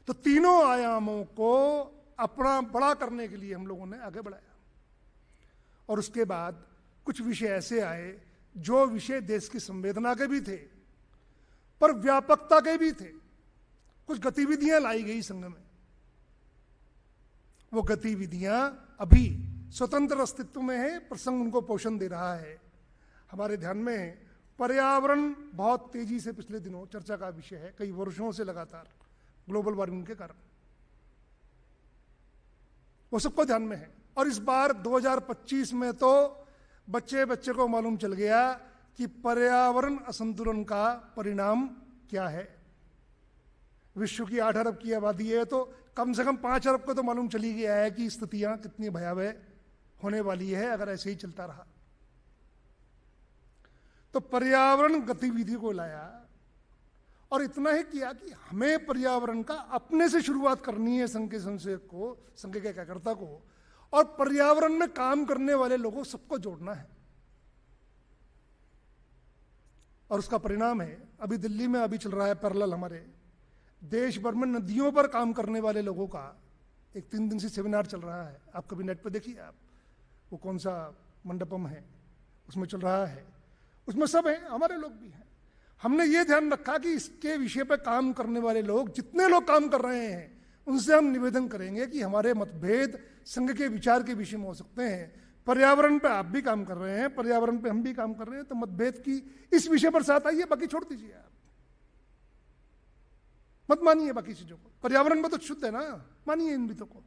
तो तीनों आयामों को अपना बड़ा करने के लिए हम लोगों ने आगे बढ़ाया। और उसके बाद कुछ विषय ऐसे आए जो विषय देश की संवेदना के भी थे, पर व्यापकता के भी थे। कुछ गतिविधियां लाई गई संघ में, वो गतिविधियां अभी स्वतंत्र अस्तित्व में है, प्रसंग उनको पोषण दे रहा है। हमारे ध्यान में है पर्यावरण, बहुत तेजी से पिछले दिनों चर्चा का विषय है, कई वर्षों से लगातार ग्लोबल वार्मिंग के कारण, वो सबको ध्यान में है। और इस बार 2025 में तो बच्चे बच्चे को मालूम चल गया कि पर्यावरण असंतुलन का परिणाम क्या है। विश्व की 8 अरब की आबादी है, तो कम से कम 5 अरब को तो मालूम चली गया है कि स्थितियां कितनी भयावह होने वाली है अगर ऐसे ही चलता रहा। तो पर्यावरण गतिविधि को लाया और इतना ही किया कि हमें पर्यावरण का अपने से शुरुआत करनी है, संघ के संशय को, संघ के कार्यकर्ता को, और पर्यावरण में काम करने वाले लोगों सबको जोड़ना है। और उसका परिणाम है, अभी दिल्ली में अभी चल रहा है पैरेलल, हमारे देश भर में नदियों पर काम करने वाले लोगों का एक 3 दिन से सेमिनार चल रहा है। आप कभी नेट पर देखिए, आप वो कौन सा मंडपम है, उसमें चल रहा है, उसमें सब है, हमारे लोग भी हैं। हमने ये ध्यान रखा कि इसके विषय पर काम करने वाले लोग, जितने लोग काम कर रहे हैं, उनसे हम निवेदन करेंगे कि हमारे मतभेद संघ के विचार के विषय में हो सकते हैं। पर्यावरण पे आप भी काम कर रहे हैं, पर्यावरण पे हम भी काम कर रहे हैं, तो मतभेद की इस विषय पर साथ आइए, बाकी छोड़ दीजिए, आप मत मानिए बाकी चीजों को। पर्यावरण में तो शुद्ध है ना, मानिए इन विषयों को।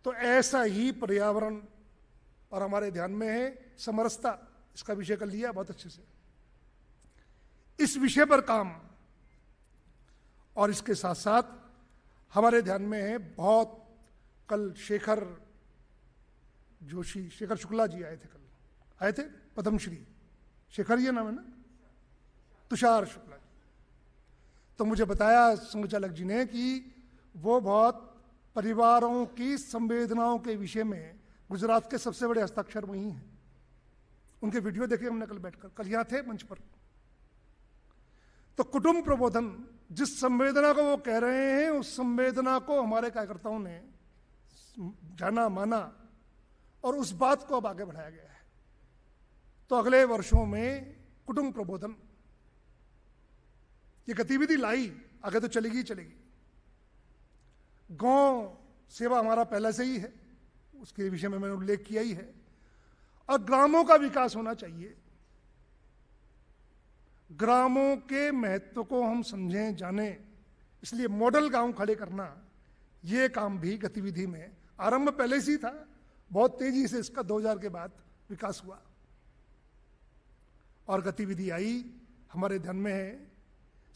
तो ऐसा ही पर्यावरण और हमारे ध्यान में है समरसता, इसका विषय कर लिया बहुत अच्छे से। इस विषय पर काम, और इसके साथ साथ हमारे ध्यान में है बहुत, कल शेखर जोशी, शेखर शुक्ला जी आए थे, कल आए थे, पद्मश्री शेखर, ये नाम है ना, तुषार शुक्ला जी। तो मुझे बताया संघचालक जी ने कि वो बहुत परिवारों की संवेदनाओं के विषय में गुजरात के सबसे बड़े हस्ताक्षर वही हैं। उनके वीडियो देखे हमने कल बैठकर, कल यहाँ थे मंच पर। तो कुटुंब प्रबोधन, जिस संवेदना को वो कह रहे हैं, उस संवेदना को हमारे कार्यकर्ताओं ने जाना, माना, और उस बात को अब आगे बढ़ाया गया है। तो अगले वर्षों में कुटुंब प्रबोधन ये गतिविधि लाई, आगे तो चलेगी ही चलेगी। गौ सेवा हमारा पहले से ही है, उसके विषय में मैंने उल्लेख किया ही है। और ग्रामों का विकास होना चाहिए, ग्रामों के महत्व को हम समझें, जानें, इसलिए मॉडल गांव खड़े करना, ये काम भी गतिविधि में आरंभ पहले से ही था, बहुत तेजी से इसका 2000 के बाद विकास हुआ। और गतिविधि आई, हमारे ध्यान में है,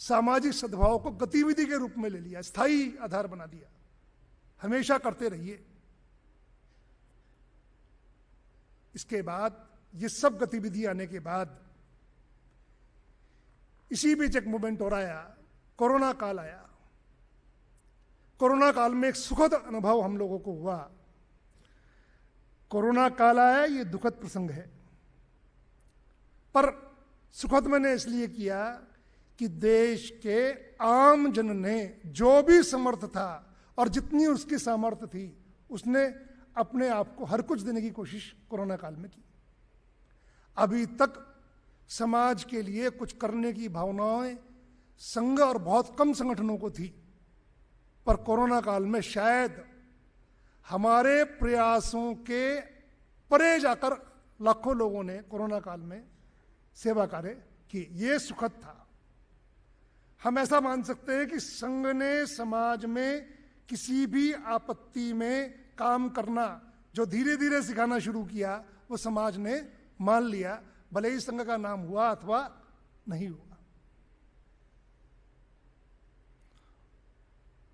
सामाजिक सद्भाव को गतिविधि के रूप में ले लिया, स्थायी आधार बना दिया, हमेशा करते रहिए। इसके बाद ये सब गतिविधि आने के बाद इसी बीच एक मोमेंट और आया, कोरोना काल आया। कोरोना काल में एक सुखद अनुभव हम लोगों को हुआ। कोरोना काल आया, ये दुखद प्रसंग है, पर सुखद मैंने इसलिए किया कि देश के आम जन ने जो भी समर्थ था और जितनी उसकी सामर्थ्य थी, उसने अपने आप को हर कुछ देने की कोशिश कोरोना काल में की। अभी तक समाज के लिए कुछ करने की भावनाएं संघ और बहुत कम संगठनों को थी, पर कोरोना काल में शायद हमारे प्रयासों के परे जाकर लाखों लोगों ने कोरोना काल में सेवा कार्य की। ये सुखद था। हम ऐसा मान सकते हैं कि संघ ने समाज में किसी भी आपत्ति में काम करना जो धीरे धीरे सिखाना शुरू किया, वो समाज ने मान लिया, भले ही संघ का नाम हुआ अथवा नहीं हुआ।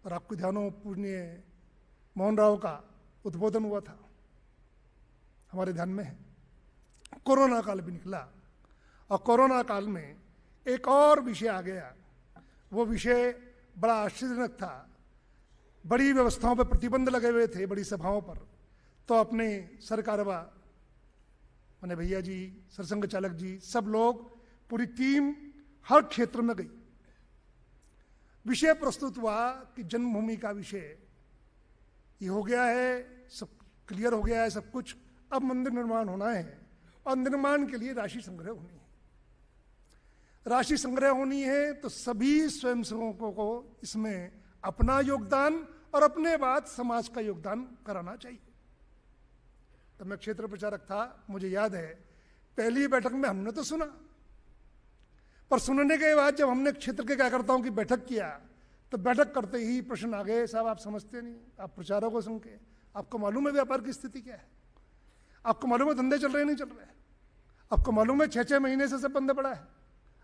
और आपको ध्यान हो, पूजनीय मोहन राव का उद्बोधन हुआ था, हमारे ध्यान में है। कोरोना काल भी निकला और कोरोना काल में एक और विषय आ गया। वो विषय बड़ा आश्चर्यजनक था। बड़ी व्यवस्थाओं पर प्रतिबंध लगे हुए थे, बड़ी सभाओं पर, तो अपने सरकारवा मैंने भैया जी, सरसंघ चालक जी, सब लोग, पूरी टीम हर क्षेत्र में गई। विषय प्रस्तुत हुआ कि जन्मभूमि का विषय ये हो गया है, सब क्लियर हो गया है सब कुछ, अब मंदिर निर्माण होना है और निर्माण के लिए राशि संग्रह होनी है। राशि संग्रह होनी है तो सभी स्वयंसेवकों को इसमें अपना योगदान और अपने बाद समाज का योगदान कराना चाहिए। तो मैं क्षेत्र प्रचारक था, मुझे याद है पहली बैठक में हमने तो सुना, पर सुनने के बाद जब हमने क्षेत्र के कार्यकर्ताओं की बैठक किया तो बैठक करते ही प्रश्न आ गए, साहब आप समझते नहीं, आप प्रचारकों सुन के, आपको मालूम है व्यापार की स्थिति क्या है, आपको मालूम है धंधे चल रहे नहीं चल रहे, आपको मालूम है 6-6 महीने से सब बंद पड़ा है,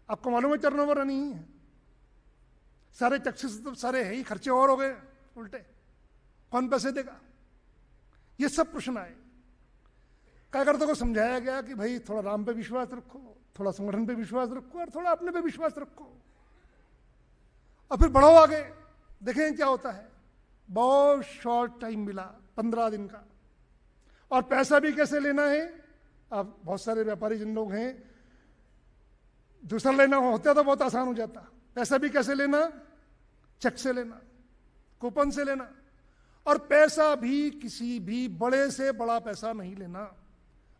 आपको मालूम है टर्नओवर नहीं है, सारे टैक्सेस तो सारे है ही, खर्चे और हो गए उल्टे, कौन पैसे देगा। ये सब प्रश्न आए। कार्यकर्ताओं को समझाया गया कि भाई थोड़ा राम पे विश्वास रखो, थोड़ा संगठन पे विश्वास रखो और थोड़ा अपने पे विश्वास रखो, और फिर बढ़ो आगे, देखें क्या होता है। बहुत शॉर्ट टाइम मिला, 15 दिन का, और पैसा भी कैसे लेना है। अब बहुत सारे व्यापारी जिन लोग हैं, दूसरा लेना होता तो बहुत आसान हो जाता, पैसा भी कैसे लेना, चेक से लेना, कूपन से लेना, और पैसा भी किसी भी बड़े से बड़ा पैसा नहीं लेना।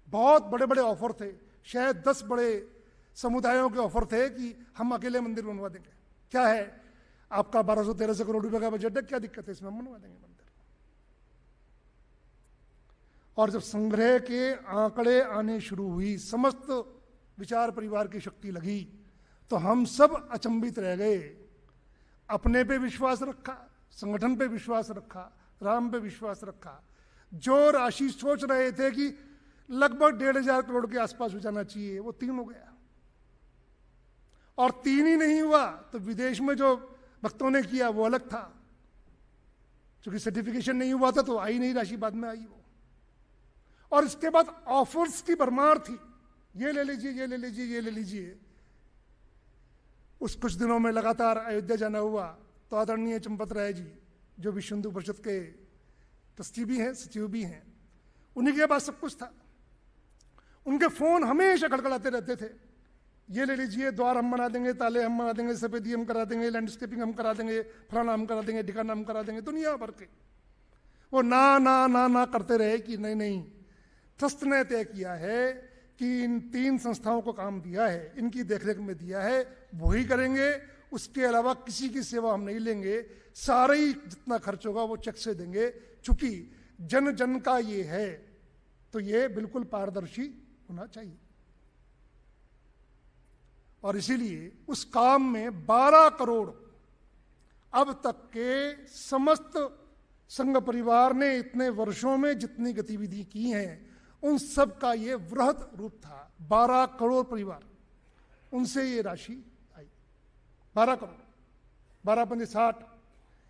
बहुत बड़े बड़े ऑफर थे, शायद 10 बड़े समुदायों के ऑफर थे कि हम अकेले मंदिर बनवा देंगे। क्या है, आपका 1200-1300 करोड़ रुपए का बजट है, क्या दिक्कत है, इसमें हम बनवा देंगे मंदिर। और जब संग्रह के आंकड़े आने शुरू हुई, समस्त विचार परिवार की शक्ति लगी, तो हम सब अचंभित रह गए। अपने पे विश्वास रखा, संगठन पे विश्वास रखा, राम पे विश्वास रखा। जो राशि सोच रहे थे कि लगभग 1500 करोड़ के आसपास हो जाना चाहिए, वो 3 हो गया। और 3 ही नहीं हुआ तो विदेश में जो भक्तों ने किया वो अलग था, क्योंकि सर्टिफिकेशन नहीं हुआ था तो आई नहीं राशि, बाद में आई वो। और इसके बाद ऑफर्स की भरमार थी, ये ले लीजिए, ये ले लीजिए, ये ले लीजिए। उस कुछ दिनों में लगातार अयोध्या जाना हुआ, तो आदरणीय चंपत राय जी, जो विश्व हिंदू परिषद के ट्रस्टी भी हैं, सचिव भी हैं, उन्हीं के पास सब कुछ था। उनके फोन हमेशा खड़खड़ाते रहते थे, ये ले लीजिए, द्वार हम बना देंगे, ताले हम बना देंगे, सफेदी हम करा देंगे, लैंडस्केपिंग हम करा देंगे, फलाना हम करा देंगे, ठिकाना हम करा देंगे, दुनिया भर के। वो ना ना ना ना करते रहे कि नहीं नहीं, ट्रस्ट ने तय किया है कि इन 3 संस्थाओं को काम दिया है, इनकी देखरेख में दिया है, वही करेंगे, उसके अलावा किसी की सेवा हम नहीं लेंगे, सारा ही जितना खर्च होगा वो चेक से देंगे। चूंकि जन जन का ये है तो ये बिल्कुल पारदर्शी होना चाहिए। और इसीलिए उस काम में 12 करोड़ अब तक के समस्त संघ परिवार ने इतने वर्षों में जितनी गतिविधि की हैं, उन सब का ये वृहद रूप था। 12 करोड़ परिवार, उनसे ये राशि आई। 12 करोड़, 12×5 = 60,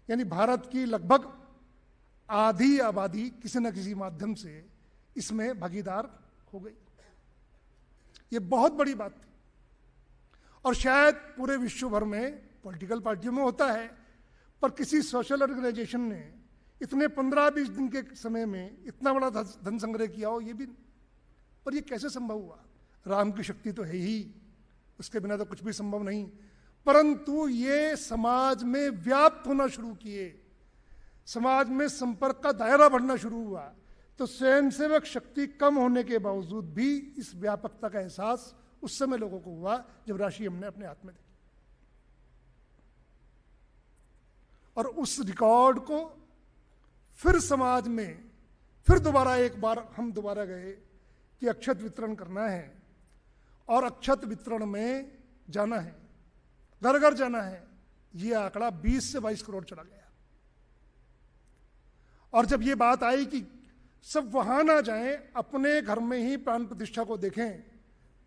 यानी भारत की लगभग आधी आबादी किसी न किसी माध्यम से इसमें भागीदार हो गई। ये बहुत बड़ी बात थी। और शायद पूरे विश्व भर में पॉलिटिकल पार्टियों में होता है, पर किसी सोशल ऑर्गेनाइजेशन ने इतने 15-20 दिन के समय में इतना बड़ा धन संग्रह किया हो, ये भी। पर ये कैसे संभव हुआ? राम की शक्ति तो है ही, उसके बिना तो कुछ भी संभव नहीं। परंतु ये समाज में व्याप्त होना शुरू किए, समाज में संपर्क का दायरा बढ़ना शुरू हुआ, तो स्वयंसेवक शक्ति कम होने के बावजूद भी इस व्यापकता का एहसास उस समय लोगों को हुआ जब राशि हमने अपने हाथ में देखी। और उस रिकॉर्ड को फिर समाज में फिर दोबारा एक बार हम दोबारा गए कि अक्षत वितरण करना है, और अक्षत वितरण में जाना है, घर घर जाना है। ये आंकड़ा 20 से 22 करोड़ चला गया। और जब ये बात आई कि सब वहां ना जाएं, अपने घर में ही प्राण प्रतिष्ठा को देखें,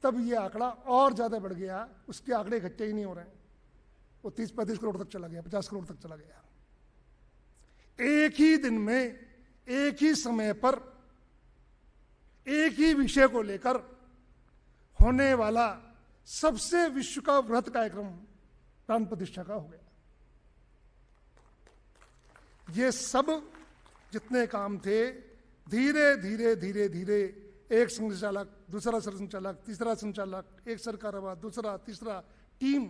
तब ये आंकड़ा और ज्यादा बढ़ गया। उसके आंकड़े इकट्ठे ही नहीं हो रहे हैं, वो 30-35 करोड़ तक चला गया, 50 करोड़ तक चला गया। एक ही दिन में, एक ही समय पर, एक ही विषय को लेकर होने वाला सबसे विश्व का वृहत कार्यक्रम प्राण प्रतिष्ठा का हो गया। ये सब जितने काम थे, धीरे धीरे धीरे धीरे एक संचालक, दूसरा संचालक, तीसरा संचालक, एक सरकारवा, दूसरा, तीसरा, टीम,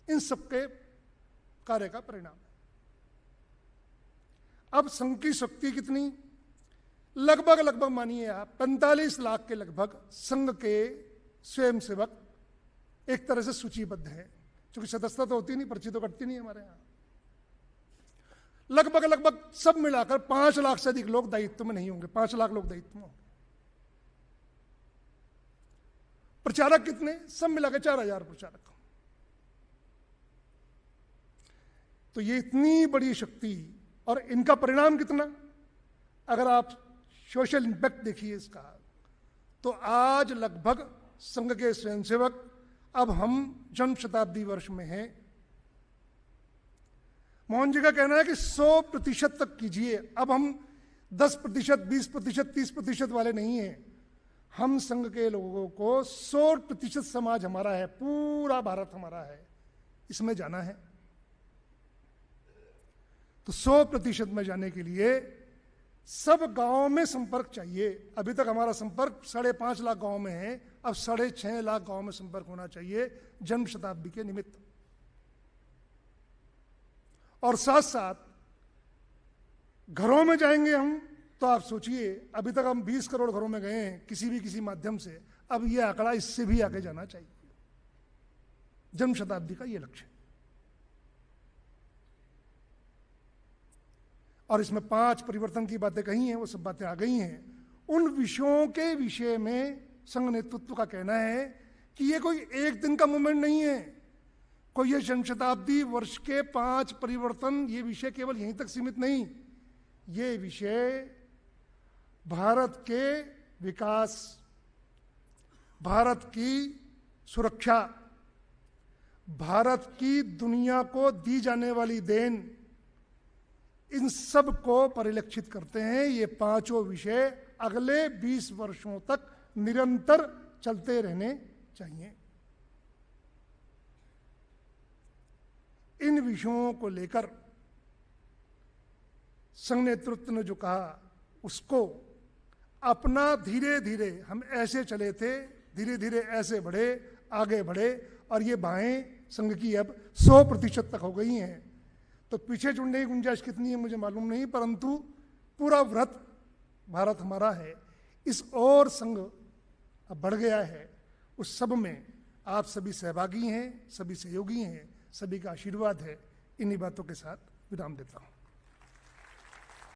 इन सबके कार्य का परिणाम। अब संघ की शक्ति कितनी? लगभग मानिए आप 45 लाख के लगभग संघ के स्वयंसेवक एक तरह से सूचीबद्ध है, क्योंकि सदस्यता तो होती नहीं, पर्ची तो कटती नहीं हमारे यहां। लगभग सब मिलाकर 5 लाख से अधिक लोग दायित्व में नहीं होंगे, 5 लाख लोग दायित्व में होंगे। प्रचारक कितने? सब मिलाकर 4000 प्रचारक। तो ये इतनी बड़ी शक्ति, और इनका परिणाम कितना? अगर आप सोशल इंपैक्ट देखिए इसका, तो आज लगभग संघ के स्वयंसेवक, अब हम जन्म शताब्दी वर्ष में हैं। मोहन जी का कहना है कि 100% तक कीजिए। अब हम 10%, 20%, 30% वाले नहीं हैं। हम संघ के लोगों को 100% समाज हमारा है, पूरा भारत हमारा है, इसमें जाना है। तो 100% में जाने के लिए सब गांवों में संपर्क चाहिए। अभी तक हमारा संपर्क 5.5 लाख गांव में है, अब 6.5 लाख गांव में संपर्क होना चाहिए जन्म शताब्दी के निमित्त। और साथ साथ घरों में जाएंगे हम, तो आप सोचिए, अभी तक हम 20 करोड़ घरों में गए हैं किसी माध्यम से, अब यह आंकड़ा इससे भी आगे जाना चाहिए। जन्म शताब्दी का यह लक्ष्य। और इसमें 5 परिवर्तन की बातें कही हैं, वो सब बातें आ गई हैं। उन विषयों के विषय में संघ नेतृत्व का कहना है कि ये कोई एक दिन का मूवमेंट नहीं है, कोई ये जन्म शताब्दी वर्ष के 5 परिवर्तन, ये विषय केवल यहीं तक सीमित नहीं। ये विषय भारत के विकास, भारत की सुरक्षा, भारत की दुनिया को दी जाने वाली देन, इन सब को परिलक्षित करते हैं। ये 5 विषय अगले 20 वर्षों तक निरंतर चलते रहने चाहिए। इन विषयों को लेकर संघ नेतृत्व ने जो कहा, उसको अपना धीरे धीरे, हम ऐसे चले थे, धीरे धीरे ऐसे बढ़े, आगे बढ़े, और ये बाहें संघ की अब 100% तक हो गई हैं। तो पीछे जुड़ने की गुंजाइश कितनी है मुझे मालूम नहीं, परंतु पूरा वृहत भारत हमारा है। इस और संघ अब बढ़ गया है। उस सब में आप सभी सहभागी हैं, सभी सहयोगी हैं, सभी का आशीर्वाद है। इन्हीं बातों के साथ विराम देता हूं।